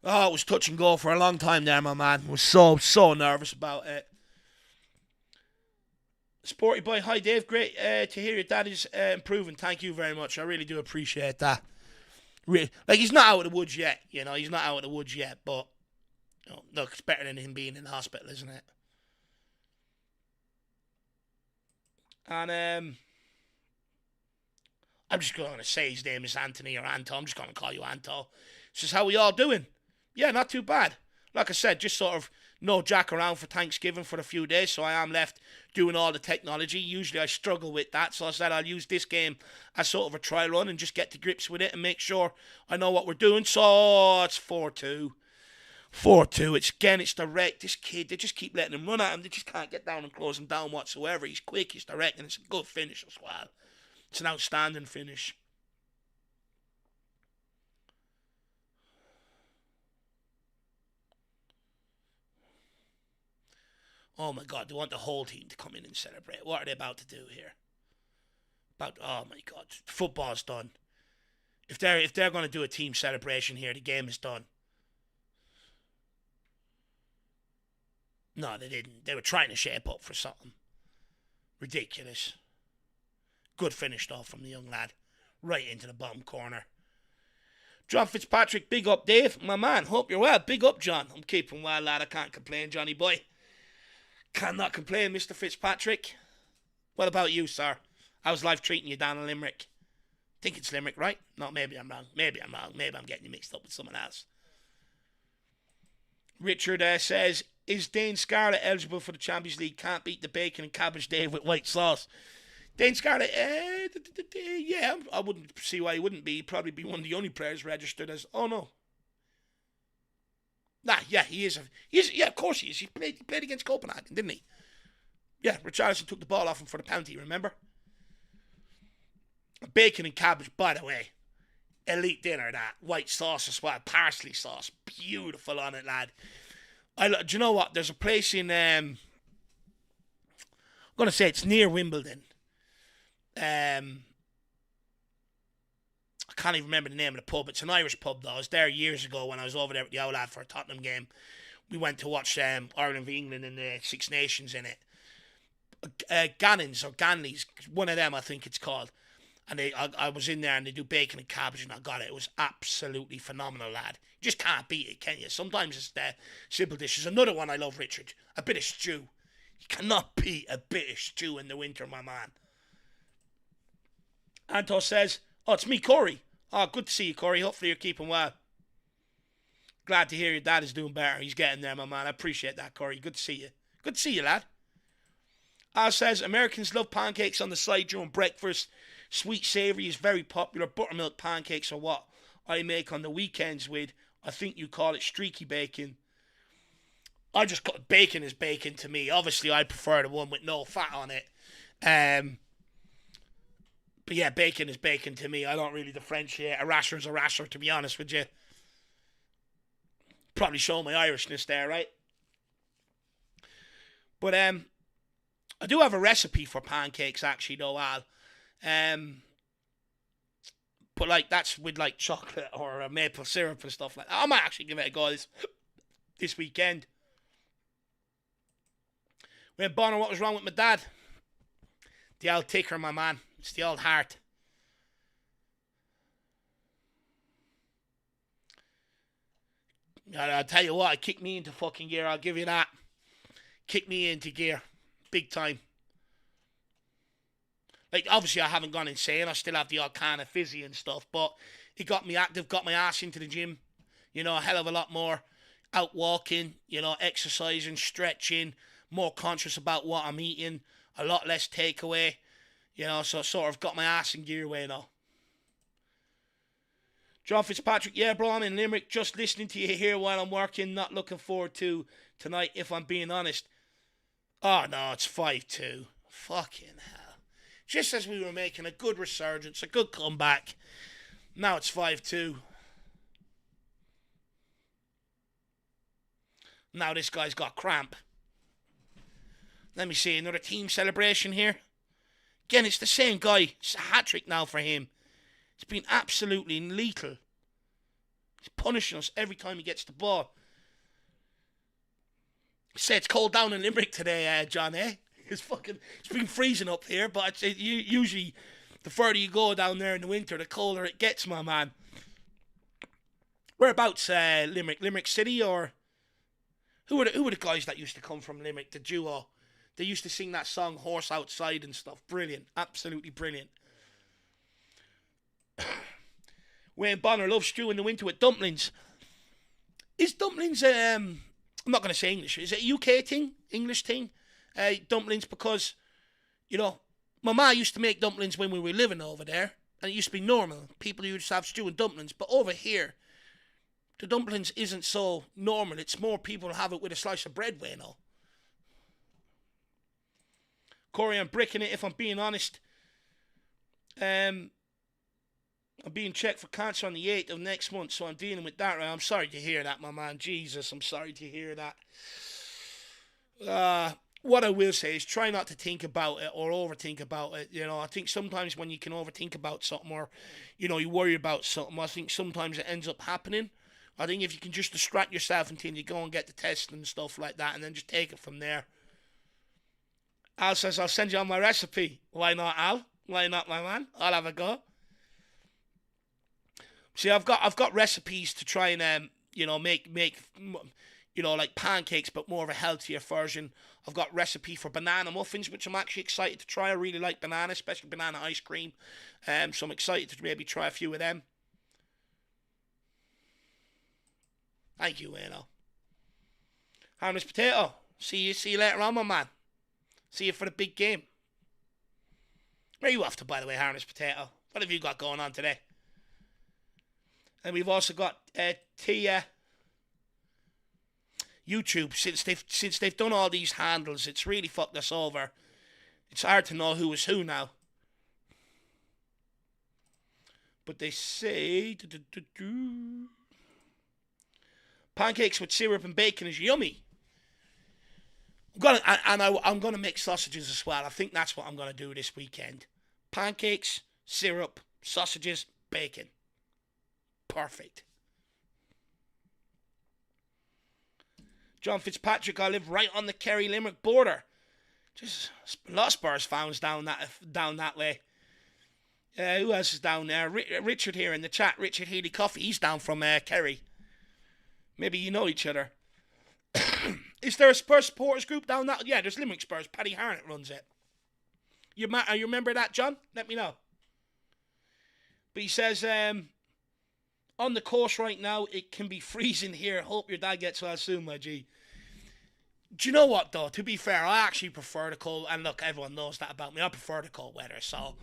Oh, it was touch and go for a long time there, my man. I was so nervous about it. Sporty boy, hi Dave. Great to hear your dad is improving. Thank you very much. I really do appreciate that. Really, like he's not out of the woods yet. You know, he's not out of the woods yet. But you know, look, it's better than him being in the hospital, isn't it? And I'm just going to say his name is Anthony or Anto. I'm just going to call you Anto. Says, how we all doing? Yeah, not too bad. Like I said, just sort of no Jack around for Thanksgiving for a few days, so I am left doing all the technology. Usually I struggle with that, so I said I'll use this game as sort of a trial run and just get to grips with it and make sure I know what we're doing. So it's 4-2. 4-2. It's direct. This kid, they just keep letting him run at him. They just can't get down and close him down whatsoever. He's quick, he's direct, and it's a good finish as well. It's an outstanding finish. Oh my God, they want the whole team to come in and celebrate. What are they about to do here? Oh my God, football's done. If they're going to do a team celebration here, the game is done. No, they didn't. They were trying to shape up for something. Ridiculous. Good finish though from the young lad. Right into the bottom corner. John Fitzpatrick, big up Dave. My man, hope you're well. Big up John. I'm keeping well, lad. I can't complain, Johnny boy. Cannot complain, Mr. Fitzpatrick. What about you, sir? How's life treating you down in Limerick? I think it's Limerick, right? No, maybe I'm wrong. Maybe I'm wrong. Maybe I'm getting you mixed up with someone else. Richard says, is Dane Scarlett eligible for the Champions League? Can't beat the bacon and cabbage Dave with white sauce. Dane Scarlett, yeah, I wouldn't see why he wouldn't be. He'd probably be one of the only players registered as, oh no. Nah, yeah, he is. Yeah, of course he is. He played against Copenhagen, didn't he? Yeah, Richarlison took the ball off him for the penalty, remember? Bacon and cabbage, by the way. Elite dinner, that. White sauce as well. Parsley sauce. Beautiful on it, lad. Do you know what? There's a place in, I'm going to say it's near Wimbledon. I can't even remember the name of the pub. It's an Irish pub, though. I was there years ago when I was over there with the old lad for a Tottenham game. We went to watch Ireland v England in the Six Nations in it. Gannon's or Ganley's, one of them I think it's called. And I was in there and they do bacon and cabbage and I got it. It was absolutely phenomenal, lad. You just can't beat it, can you? Sometimes it's the simple dishes. Another one I love, Richard. A bit of stew. You cannot beat a bit of stew in the winter, my man. Anto says, oh, it's me, Corey. Oh, good to see you, Corey. Hopefully you're keeping well. Glad to hear your dad is doing better. He's getting there, my man. I appreciate that, Corey. Good to see you. Good to see you, lad. Al says, Americans love pancakes on the side during breakfast. Sweet savoury is very popular. Buttermilk pancakes are what I make on the weekends with, I think you call it streaky bacon. I just call it bacon is bacon to me. Obviously, I prefer the one with no fat on it. But yeah, bacon is bacon to me. I don't really differentiate. A rasher is a rasher, to be honest with you. Probably show my Irishness there, right? But I do have a recipe for pancakes, actually, though, Al. But like that's with like chocolate or maple syrup and stuff like that. I might actually give it a go this weekend. When Bonner, what was wrong with my dad? The old ticker, my man. It's the old heart. I'll tell you what, it kicked me into fucking gear. I'll give you that. Kicked me into gear. Big time. Like, obviously I haven't gone insane. I still have the odd can of fizzy and stuff. But it got me active, got my ass into the gym. You know, a hell of a lot more. Out walking, you know, exercising, stretching. More conscious about what I'm eating. A lot less takeaway. You know, so sort of got my ass in gear way now. John Fitzpatrick, yeah, bro, I'm in Limerick. Just listening to you here while I'm working. Not looking forward to tonight, if I'm being honest. Oh, no, it's 5-2. Fucking hell. Just as we were making a good resurgence, a good comeback. Now it's 5-2. Now this guy's got cramp. Let me see, another team celebration here. Again, it's the same guy. It's a hat-trick now for him. It's been absolutely lethal. He's punishing us every time he gets the ball. Say it's cold down in Limerick today, John, eh? It's been freezing up here, but usually the further you go down there in the winter, the colder it gets, my man. Whereabouts, Limerick? Limerick City, or who were the guys that used to come from Limerick? The duo. They used to sing that song "Horse Outside" and stuff. Brilliant, absolutely brilliant. Wayne Bonner loves stew in the winter with dumplings. Is dumplings, I'm not going to say English, is it a UK thing? English thing? Dumplings, because, you know, my ma used to make dumplings when we were living over there, and it used to be normal. People used to have stew and dumplings, but over here, the dumplings isn't so normal. It's more people have it with a slice of bread, you know. Corey, I'm bricking it if I'm being honest. I'm being checked for cancer on the 8th of next month, so I'm dealing with that. I'm sorry to hear that, my man. Jesus, I'm sorry to hear that. What I will say is try not to think about it or overthink about it. You know, I think sometimes when you can overthink about something or, you know, you worry about something, I think sometimes it ends up happening. I think if you can just distract yourself until you go and get the test and stuff like that, and then just take it from there. Al says, I'll send you on my recipe. Why not, Al? Why not, my man? I'll have a go. See, I've got recipes to try and you know, make you know, like pancakes, but more of a healthier version. I've got recipe for banana muffins, which I'm actually excited to try. I really like banana, especially banana ice cream. So I'm excited to maybe try a few of them. Thank you, Wayno. Harness Potato. See you later on, my man. See you for the big game. Where are you off to, by the way, Harness Potato? What have you got going on today? And we've also got Tia. YouTube, since they've done all these handles, it's really fucked us over. It's hard to know who is who now. But they say pancakes with syrup and bacon is yummy. I'm gonna make sausages as well. I think that's what I'm gonna do this weekend. Pancakes, syrup, sausages, bacon. Perfect. John Fitzpatrick, I live right on the Kerry-Limerick border. Just a lot of Spurs fans down that way. Who else is down there? Richard here in the chat. Richard Healy Coffee. He's down from Kerry. Maybe you know each other. Is there a Spurs supporters group down that? Yeah, there's Limerick Spurs. Paddy Harnett runs it. You remember that, John? Let me know. But he says, on the course right now, it can be freezing here. Hope your dad gets well soon, my G. Do you know what, though? To be fair, I actually prefer the cold. And look, everyone knows that about me. I prefer the cold weather. So,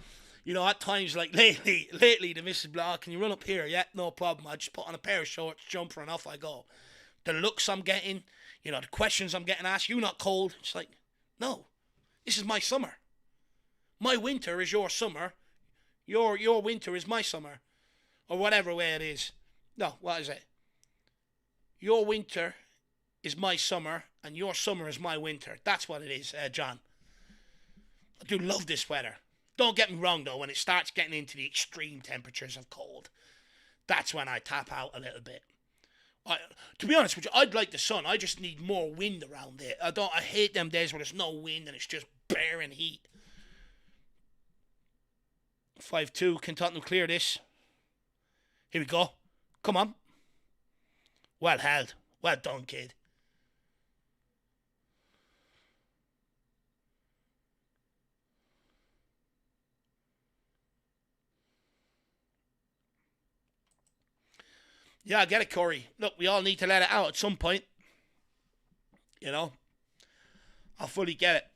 you know, at times like lately, the missus block, can you run up here? Yeah, no problem. I just put on a pair of shorts, jumper, and off I go. The looks I'm getting, you know, the questions I'm getting asked, you not cold? It's like, no, this is my summer. My winter is your summer. Your winter is my summer. Or whatever way it is. No, what is it? Your winter is my summer, and your summer is my winter. That's what it is, John. I do love this weather. Don't get me wrong, though, when it starts getting into the extreme temperatures of cold, that's when I tap out a little bit. To be honest with you, I'd like the sun. I just need more wind around it. I hate them days where there's no wind and it's just barren heat. 5-2. Can Tottenham clear this? Here we go. Come on. Well held. Well done, kid. Yeah, I get it, Corey. Look, we all need to let it out at some point. You know? I fully get it.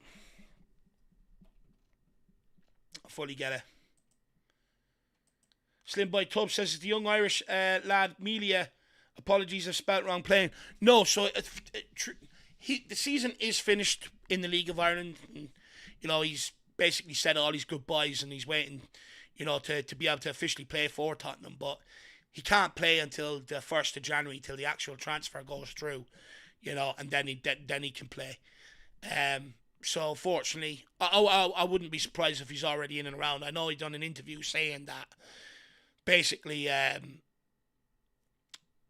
Slim Boy Tubb says it's the young Irish lad, Melia. Apologies if spelt wrong playing. No, so the season is finished in the League of Ireland. And, you know, he's basically said all his goodbyes and he's waiting, you know, to be able to officially play for Tottenham. But he can't play until the 1st of January, till the actual transfer goes through, you know, and then he can play. So fortunately, I wouldn't be surprised if he's already in and around. I know he done an interview saying that basically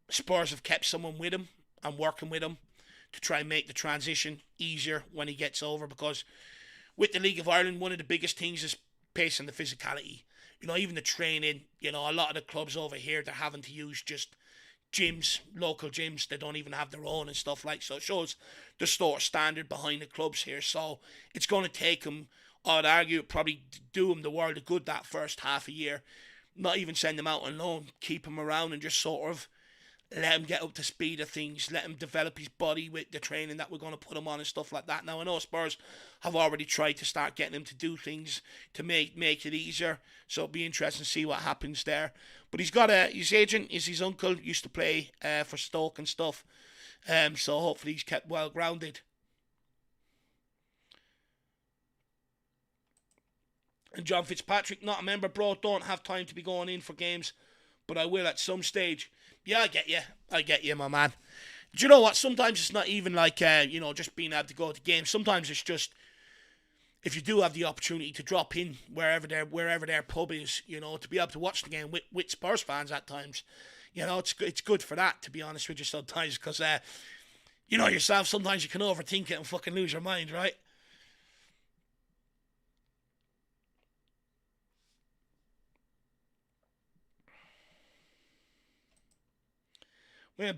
Spurs have kept someone with him and working with him to try and make the transition easier when he gets over, because with the League of Ireland, one of the biggest things is pace and the physicality. You know, even the training, you know, a lot of the clubs over here, they're having to use just gyms, local gyms. They don't even have their own and stuff like so. It shows the sort of standard behind the clubs here. So it's going to take him, I'd argue, probably do him the world of good that first half a year not even send him out on loan, keep him around and just sort of let him get up to speed of things, let him develop his body with the training that we're going to put him on and stuff like that. Now, I know Spurs have already tried to start getting him to do things to make it easier, so it'll be interesting to see what happens there. But he's got his agent is his uncle, used to play for Stoke and stuff, so hopefully he's kept well grounded. And John Fitzpatrick, not a member, bro, don't have time to be going in for games, but I will at some stage. Yeah, I get you, my man. Do you know what? Sometimes it's not even like, just being able to go to games. Sometimes it's just, if you do have the opportunity to drop in wherever their pub is, to be able to watch the game with Spurs fans at times, it's good for that, to be honest with you sometimes, because, yourself, sometimes you can overthink it and fucking lose your mind, right?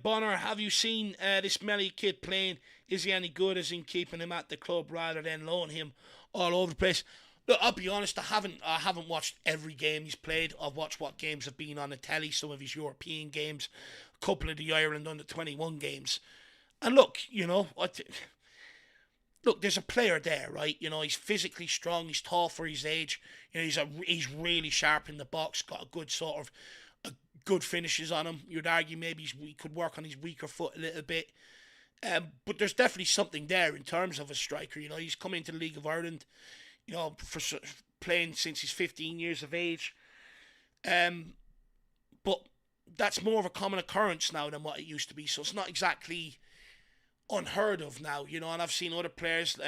Bonner, have you seen this Melly kid playing? Is he any good? As in keeping him at the club rather than loaning him all over the place? Look, I'll be honest. I haven't watched every game he's played. I've watched what games have been on the telly. Some of his European games, a couple of the Ireland under-21 games. And look, look, there's a player there, right? He's physically strong. He's tall for his age. He's really sharp in the box. Got a good sort of good finishes on him. You'd argue maybe he could work on his weaker foot a little bit. But there's definitely something there in terms of a striker. He's come into the League of Ireland, for playing since he's 15 years of age. But that's more of a common occurrence now than what it used to be. So it's not exactly unheard of now, and I've seen other players,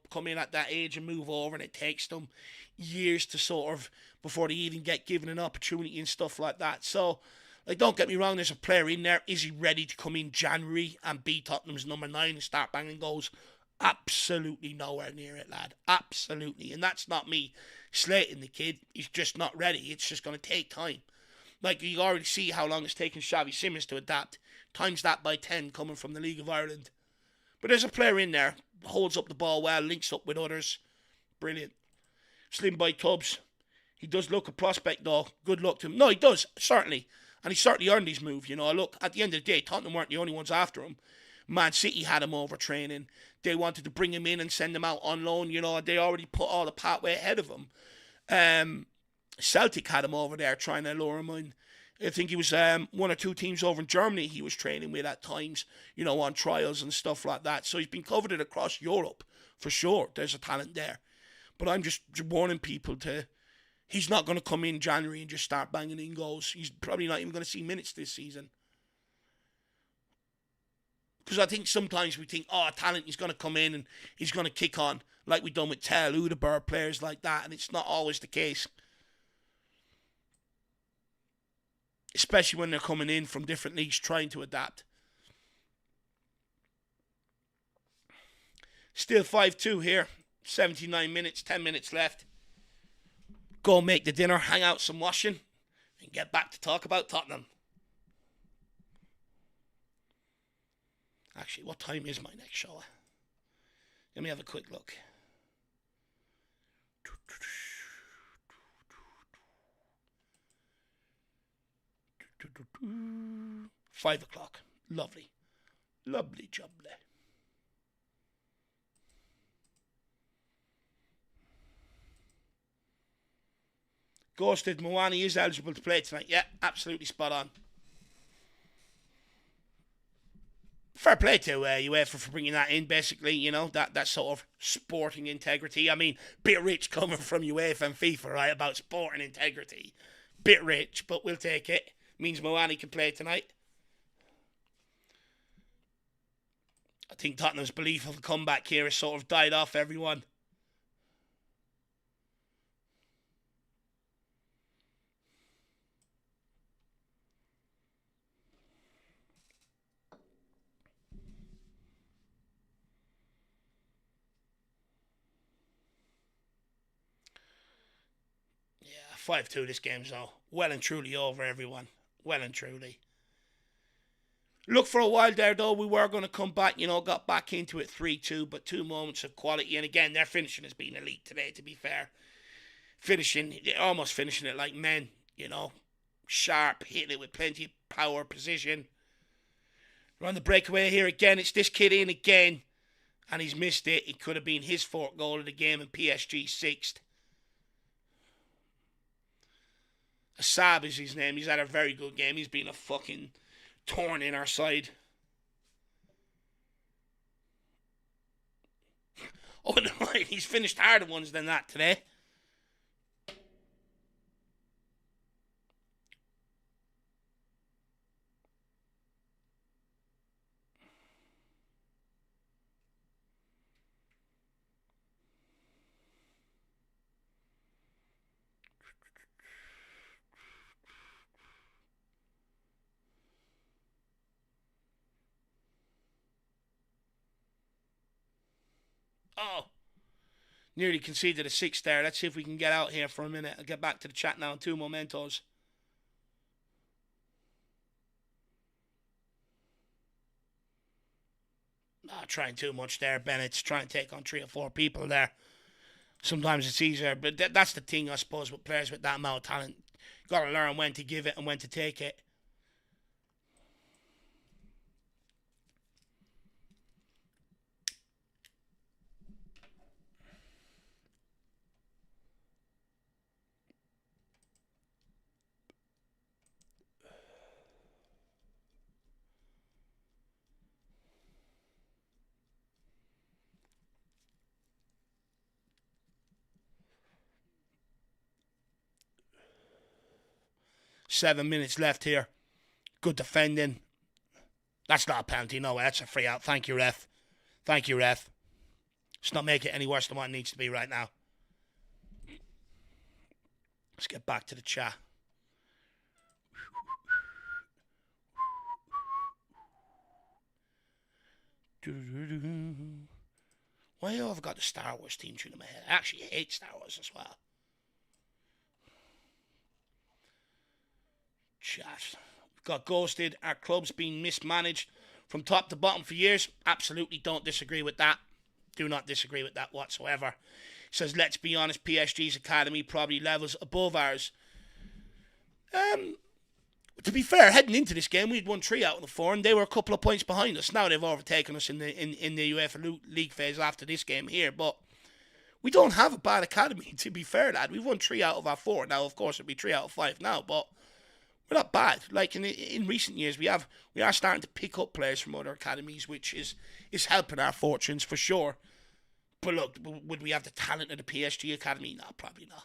come in at that age and move over, and it takes them years to sort of, before they even get given an opportunity and stuff like that. So, don't get me wrong, there's a player in there. Is he ready to come in January and be Tottenham's number 9 and start banging goals? Absolutely nowhere near it, lad. Absolutely. And that's not me slating the kid. He's just not ready. It's just going to take time. You already see how long it's taken Xavi Simons to adapt. Times that by 10 coming from the League of Ireland. But there's a player in there. Holds up the ball well. Links up with others. Brilliant. Slim by Tubbs. He does look a prospect, though. Good luck to him. No, he does, certainly. And he certainly earned his move, Look, at the end of the day, Tottenham weren't the only ones after him. Man City had him over training. They wanted to bring him in and send him out on loan, They already put all the pathway ahead of him. Celtic had him over there trying to lure him in. I think he was one or two teams over in Germany he was training with at times, on trials and stuff like that. So he's been coveted across Europe, for sure. There's a talent there. But I'm just warning people he's not going to come in January and just start banging in goals. He's probably not even going to see minutes this season. Because I think sometimes we think, talent, he's going to come in and he's going to kick on, like we've done with Tell, Udeberg, players like that, and it's not always the case. Especially when they're coming in from different leagues trying to adapt. Still 5-2 here. 79 minutes, 10 minutes left. Go make the dinner, hang out some washing, and get back to talk about Tottenham. Actually, what time is my next show? Let me have a quick look. 5 o'clock. Lovely. Lovely jubbly. Ghosted Mwani is eligible to play tonight. Yeah, absolutely spot on. Fair play to UEFA for bringing that in, basically, that sort of sporting integrity. I mean, bit rich coming from UEFA and FIFA, right, about sporting integrity. Bit rich, but we'll take it. Means Mwani can play tonight. I think Tottenham's belief of a comeback here has sort of died off everyone. Yeah, 5-2 this game's though. Well and truly over, everyone. Well and truly. Look, for a while there, though, we were going to come back, got back into it 3-2, but 2 moments of quality. And again, their finishing has been elite today, to be fair. Almost finishing it like men. You know, sharp, hitting it with plenty of power, precision. We're on the breakaway here again. It's this kid in again. And he's missed it. It could have been his fourth goal of the game and PSG sixth. Asab is his name. He's had a very good game. He's been a fucking thorn in our side. Oh, no, he's finished harder ones than that today. Oh, nearly conceded a six there. Let's see if we can get out here for a minute. I'll get back to the chat now in two momentos. Trying too much there, Bennett's trying to take on 3 or 4 people there. Sometimes it's easier, but that's the thing, I suppose, with players with that amount of talent. You've got to learn when to give it and when to take it. Seven minutes left here. Good defending. That's not a penalty, no way. That's a free out. Thank you, ref. Thank you, ref. Let's not make it any worse than what it needs to be right now. Let's get back to the chat. Why have I got the Star Wars theme tune in my head? I actually hate Star Wars as well. Chat. We've got ghosted. Our club's been mismanaged from top to bottom for years. Absolutely don't disagree with that. Do not disagree with that whatsoever. He says, let's be honest, PSG's academy probably levels above ours. To be fair, heading into this game, we'd won 3 out of the 4, and they were a couple of points behind us. Now they've overtaken us in the UEFA League phase after this game here, but we don't have a bad academy, to be fair, lad. We've won 3 out of our 4. Now, of course, it'll be 3 out of 5 now, but we're not bad. Like in recent years, we are starting to pick up players from other academies, which is helping our fortunes for sure. But look, would we have the talent of the PSG academy? No, probably not.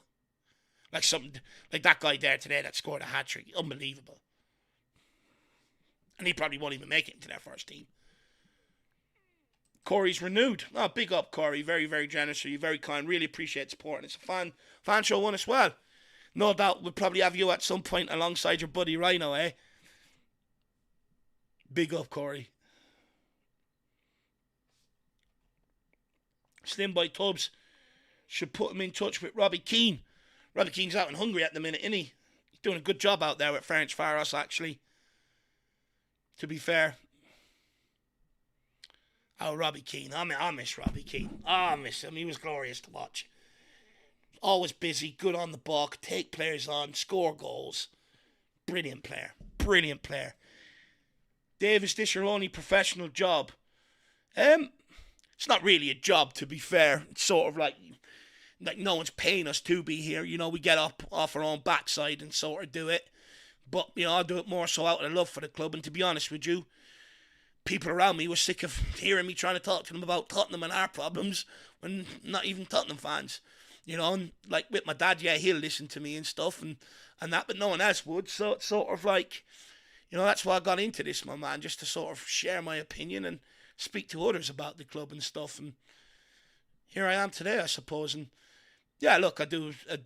Like that guy there today that scored a hat-trick. Unbelievable. And he probably won't even make it into their first team. Corey's renewed. Oh, big up, Corey. Very, very generous. You're very kind. Really appreciate support. And it's a fan show one as well. No doubt we'll probably have you at some point alongside your buddy Rhino, eh? Big up, Corey. Slim Boy Tubbs should put him in touch with Robbie Keane. Robbie Keane's out in Hungary at the minute, isn't he? He's doing a good job out there with Ferencváros, actually. To be fair. Oh, Robbie Keane. I miss Robbie Keane. I miss him. He was glorious to watch. Always busy, good on the ball, take players on, score goals. Brilliant player. Brilliant player. Dave, is this your only professional job? It's not really a job, to be fair. It's sort of like no one's paying us to be here. You know, we get up off our own backside and sort of do it. But, you know, I do it more so out of love for the club. And to be honest with you, people around me were sick of hearing me trying to talk to them about Tottenham and our problems when not even Tottenham fans. You know, and like with my dad, yeah, he'll listen to me and stuff and that, but no one else would. So it's sort of like, you know, that's why I got into this, my man, just to sort of share my opinion and speak to others about the club and stuff. And here I am today, I suppose. And yeah, look, I do a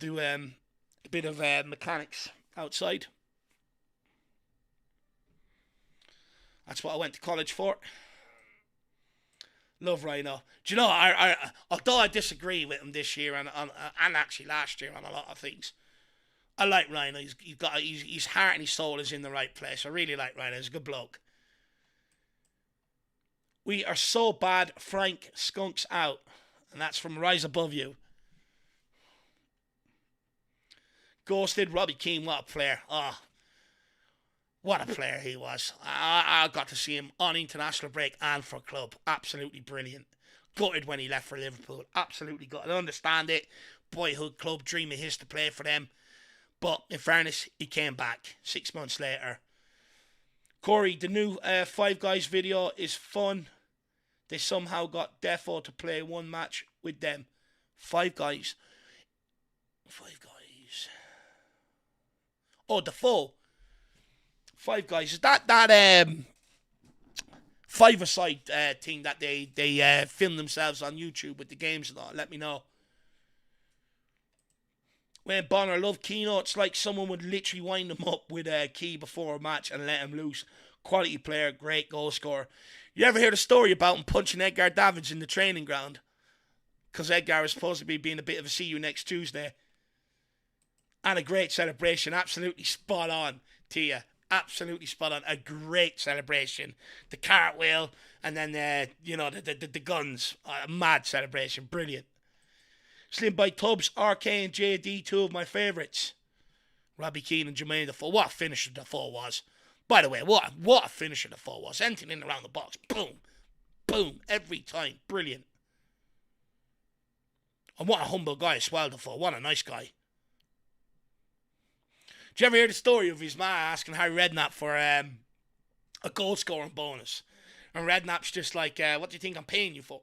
bit of mechanics outside. That's what I went to college for. Love Rhino. Do you know, although I disagree with him this year and actually last year on a lot of things, I like Rhino. His heart and his soul is in the right place. I really like Rhino. He's a good bloke. We are so bad, Frank skunks out. And that's from Rise Above You. Ghosted. Robbie Keane, what a player. Oh, what a player he was. I got to see him on international break and for club. Absolutely brilliant. Gutted when he left for Liverpool. Absolutely gutted. I understand it. Boyhood club, dream of his to play for them. But in fairness, he came back 6 months later. Corey, the new Five Guys video is fun. They somehow got Defo to play one match with them. Five Guys. Five Guys. Oh, Defoe. Five Guys. Is that five-a-side thing that they film themselves on YouTube with the games and all? Let me know. When Bonner, love Keno. It's like someone would literally wind him up with a key before a match and let him loose. Quality player, great goal scorer. You ever hear the story about him punching Edgar Davids in the training ground? Because Edgar was supposed to be being a bit of a see you next Tuesday. And a great celebration. Absolutely spot on, Tia. Absolutely spot on. A great celebration. The cartwheel and then the guns. A mad celebration. Brilliant. Slim by Tubbs, RK and JD, two of my favourites. Robbie Keane and Jermaine Defoe. What a finisher Defoe was. By the way, what a finisher Defoe was. Anything in around the box. Boom. Boom. Every time. Brilliant. And what a humble guy as well, Defoe. What a nice guy. Did you ever hear the story of his ma asking Harry Redknapp for a goal scoring bonus? And Redknapp's just like, what do you think I'm paying you for?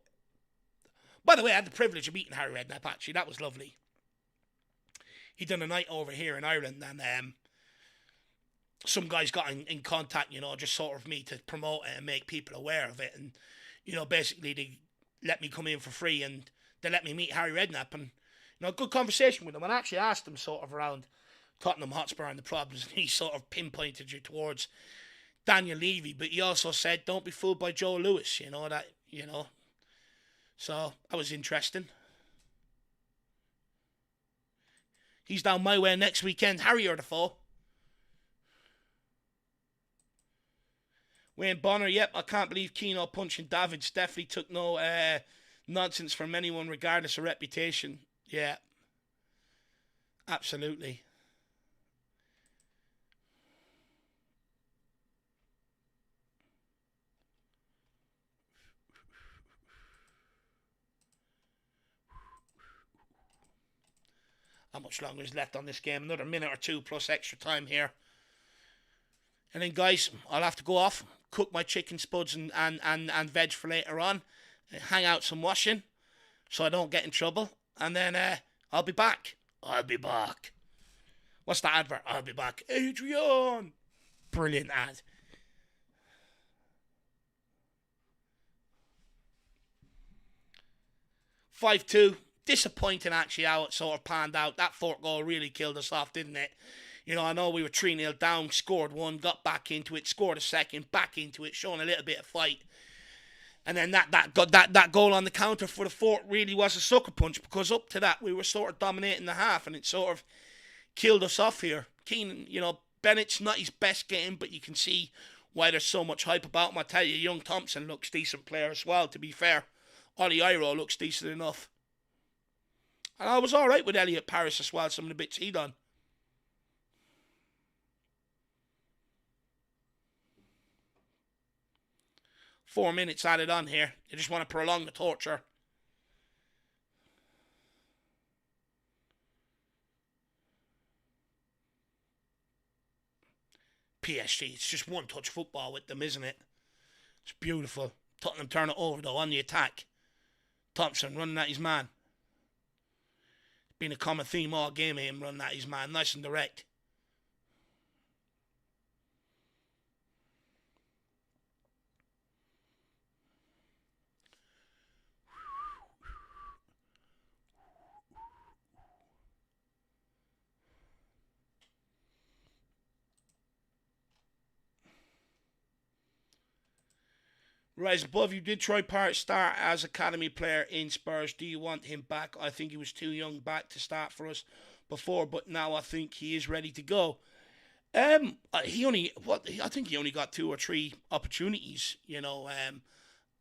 By the way, I had the privilege of meeting Harry Redknapp, actually. That was lovely. He done a night over here in Ireland, and some guys got in contact, just sort of me to promote it and make people aware of it. And, basically they let me come in for free and they let me meet Harry Redknapp. And, good conversation with him. And I actually asked him sort of around Tottenham Hotspur and the problems. And he sort of pinpointed you towards Daniel Levy. But he also said, don't be fooled by Joe Lewis, So, that was interesting. He's down my way next weekend. Harry or Defoe. Wayne Bonner, yep, I can't believe Keno punching Davids. Definitely took no nonsense from anyone regardless of reputation. Yeah. Absolutely. How much longer is left on this game? Another minute or two plus extra time here. And then, guys, I'll have to go off, cook my chicken spuds and veg for later on, hang out some washing so I don't get in trouble. And then I'll be back. I'll be back. What's that advert? I'll be back. Adrian! Brilliant ad. "5-2. Disappointing, actually, how it sort of panned out. That fourth goal really killed us off, didn't it? I know we were 3-0 down, scored one, got back into it, scored a second, back into it, showing a little bit of fight. And then that goal on the counter for the fourth really was a sucker punch, because up to that we were sort of dominating the half, and it sort of killed us off here. Keenan, Bennett's not his best game, but you can see why there's so much hype about him. I tell you, young Thompson looks decent player as well, to be fair. Ollie Iro looks decent enough. And I was alright with Elliot Paris as well, some of the bits he done. Four minutes added on here. You just want to prolong the torture. PSG, it's just one touch football with them, isn't it? It's beautiful. Tottenham turn it over though on the attack. Thompson running at his man. Been a common theme all game of him running at his man. Nice and direct. Rise above, you did Troy Parrott start as academy player in Spurs. Do you want him back? I think he was too young back to start for us before, but now I think he is ready to go. I think he only got 2 or 3 opportunities,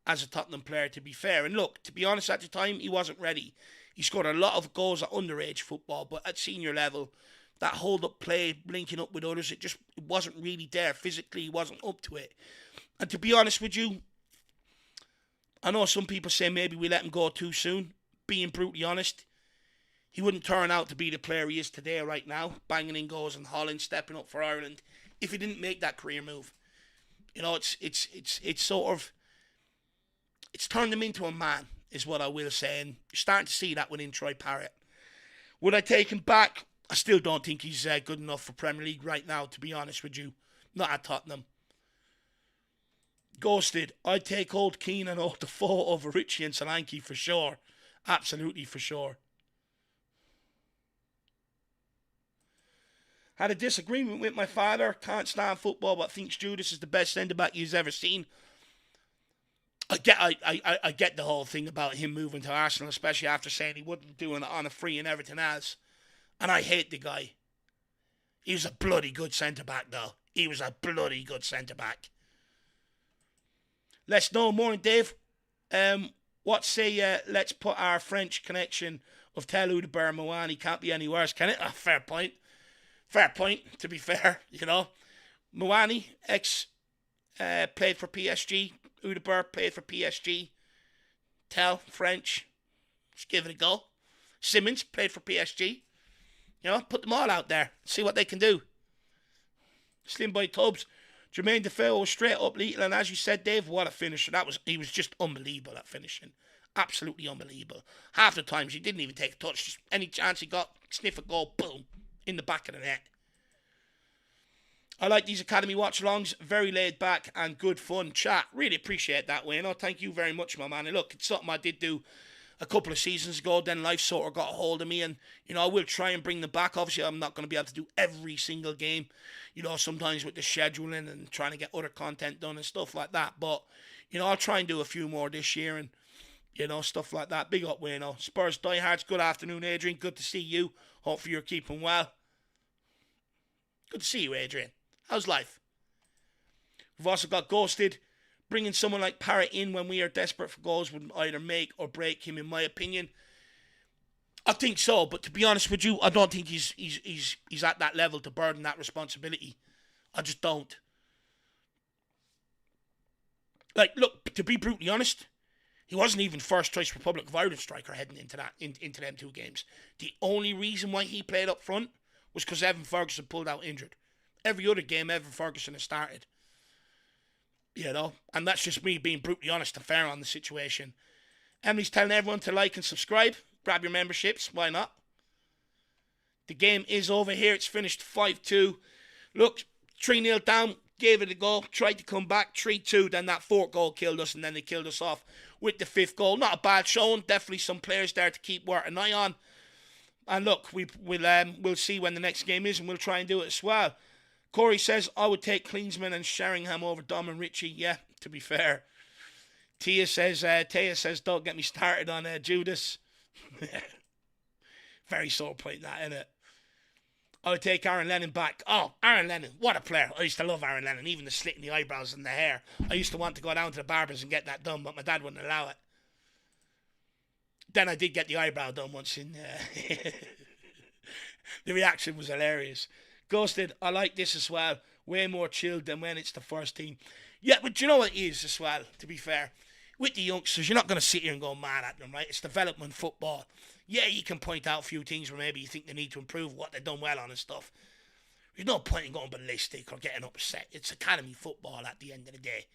as a Tottenham player, to be fair. And look, to be honest, at the time, he wasn't ready. He scored a lot of goals at underage football, but at senior level, that hold-up play, linking up with others, it wasn't really there. Physically, he wasn't up to it. And to be honest with you, I know some people say maybe we let him go too soon. Being brutally honest, he wouldn't turn out to be the player he is today right now, banging in goals in Holland, stepping up for Ireland, if he didn't make that career move. You know, it's sort of, it's turned him into a man, is what I will say, and you're starting to see that within Troy Parrott. Would I take him back? I still don't think he's good enough for Premier League right now, to be honest with you. Not at Tottenham. Ghosted. I'd take old Keane and old Defoe over Richie and Solanke for sure. Absolutely for sure. Had a disagreement with my father. Can't stand football, but thinks Judas is the best centre-back he's ever seen. I get the whole thing about him moving to Arsenal, especially after saying he wouldn't do it on a free and everything else. And I hate the guy. He was a bloody good centre-back, though. He was a bloody good centre-back. Let's know. Morning, Dave. What say, let's put our French connection of Tel Udeber Mawani can't be any worse, can it? Oh, fair point. Fair point, to be fair, you know. Mawani, played for PSG. Udeber played for PSG. Tel, French. Let's give it a go. Simmons played for PSG. You know, put them all out there. See what they can do. Slim Boy Tubbs. Jermaine Defoe was straight up lethal, and as you said, Dave, what a finisher. He was just unbelievable at finishing. Absolutely unbelievable. Half the times he didn't even take a touch. Just any chance he got, sniff a goal, boom, in the back of the net. I like these Academy watch-alongs. Very laid back and good fun chat. Really appreciate that, Wayno. Thank you very much, my man. And look, it's something I did do a couple of seasons ago. Then life sort of got a hold of me, and you know, I will try and bring them back. Obviously, I'm not going to be able to do every single game, you know, sometimes with the scheduling and trying to get other content done and stuff like that. But you know, I'll try and do a few more this year, and you know, stuff like that. Big up, Wayno. Spurs diehards, good afternoon, Adrian. Good to see you. Hopefully you're keeping well. Good to see you, Adrian. How's life? We've also got Ghosted. Bringing someone like Parrott in when we are desperate for goals would either make or break him, in my opinion. I think so, but to be honest with you, I don't think he's at that level to burden that responsibility. I just don't. Like, look, to be brutally honest, he wasn't even first choice Republic of Ireland striker heading into them two games. The only reason why he played up front was because Evan Ferguson pulled out injured. Every other game, Evan Ferguson has started. You know, and that's just me being brutally honest and fair on the situation. Emily's telling everyone to like and subscribe. Grab your memberships. Why not? The game is over here. It's finished 5-2. Look, 3-0 down. Gave it a go. Tried to come back. 3-2. Then that fourth goal killed us. And then they killed us off with the fifth goal. Not a bad showing. Definitely some players there to keep an eye on. And look, we'll see when the next game is. And we'll try and do it as well. Corey says, I would take Klinsmann and Sheringham over Dom and Richie. Yeah, to be fair. Taya says, don't get me started on Judas. Very sore point that, isn't it? I would take Aaron Lennon back. Oh, Aaron Lennon, what a player. I used to love Aaron Lennon, even the slit in the eyebrows and the hair. I used to want to go down to the barbers and get that done, but my dad wouldn't allow it. Then I did get the eyebrow done once in... The reaction was hilarious. Ghosted, I like this as well. Way more chilled than when it's the first team. Yeah, but do you know what it is as well, to be fair? With the youngsters, you're not going to sit here and go mad at them, right? It's development football. Yeah, you can point out a few things where maybe you think they need to improve what they've done well on and stuff. There's no point in going ballistic or getting upset. It's academy football at the end of the day.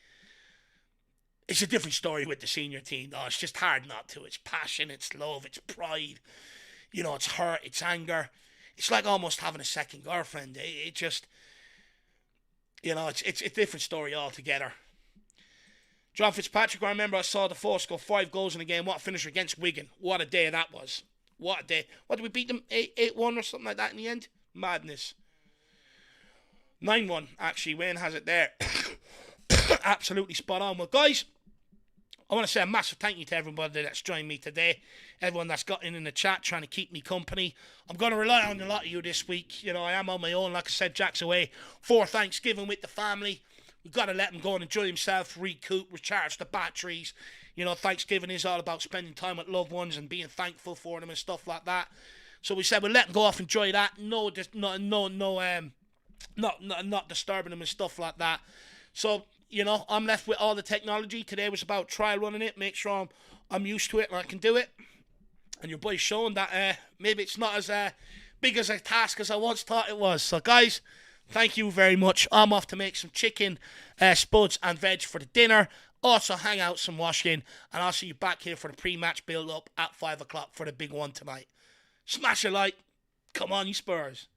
It's a different story with the senior team, though. It's just hard not to. It's passion, it's love, it's pride. You know, it's hurt, it's anger. It's like almost having a second girlfriend. It just, you know, it's a different story altogether. John Fitzpatrick, I remember I saw the Force score 5 goals in a game. What a finisher against Wigan. What a day that was. What a day. What did we beat them? 8-1 or something like that in the end? Madness. 9-1, actually. Wayne has it there. Absolutely spot on. Well, guys, I want to say a massive thank you to everybody that's joined me today. Everyone that's got in the chat trying to keep me company. I'm going to rely on a lot of you this week. You know, I am on my own. Like I said, Jack's away for Thanksgiving with the family. We've got to let him go and enjoy himself, recoup, recharge the batteries. You know, Thanksgiving is all about spending time with loved ones and being thankful for them and stuff like that. So we said we'll let them go off, enjoy that. No, not disturbing them and stuff like that. So, I'm left with all the technology. Today was about trial running it, make sure I'm used to it and I can do it. And your boy's showing that maybe it's not as big as a task as I once thought it was. So, guys, thank you very much. I'm off to make some chicken, spuds and veg for the dinner. Also hang out some washing. And I'll see you back here for the pre-match build-up at 5 o'clock for the big one tonight. Smash a like. Come on, you Spurs.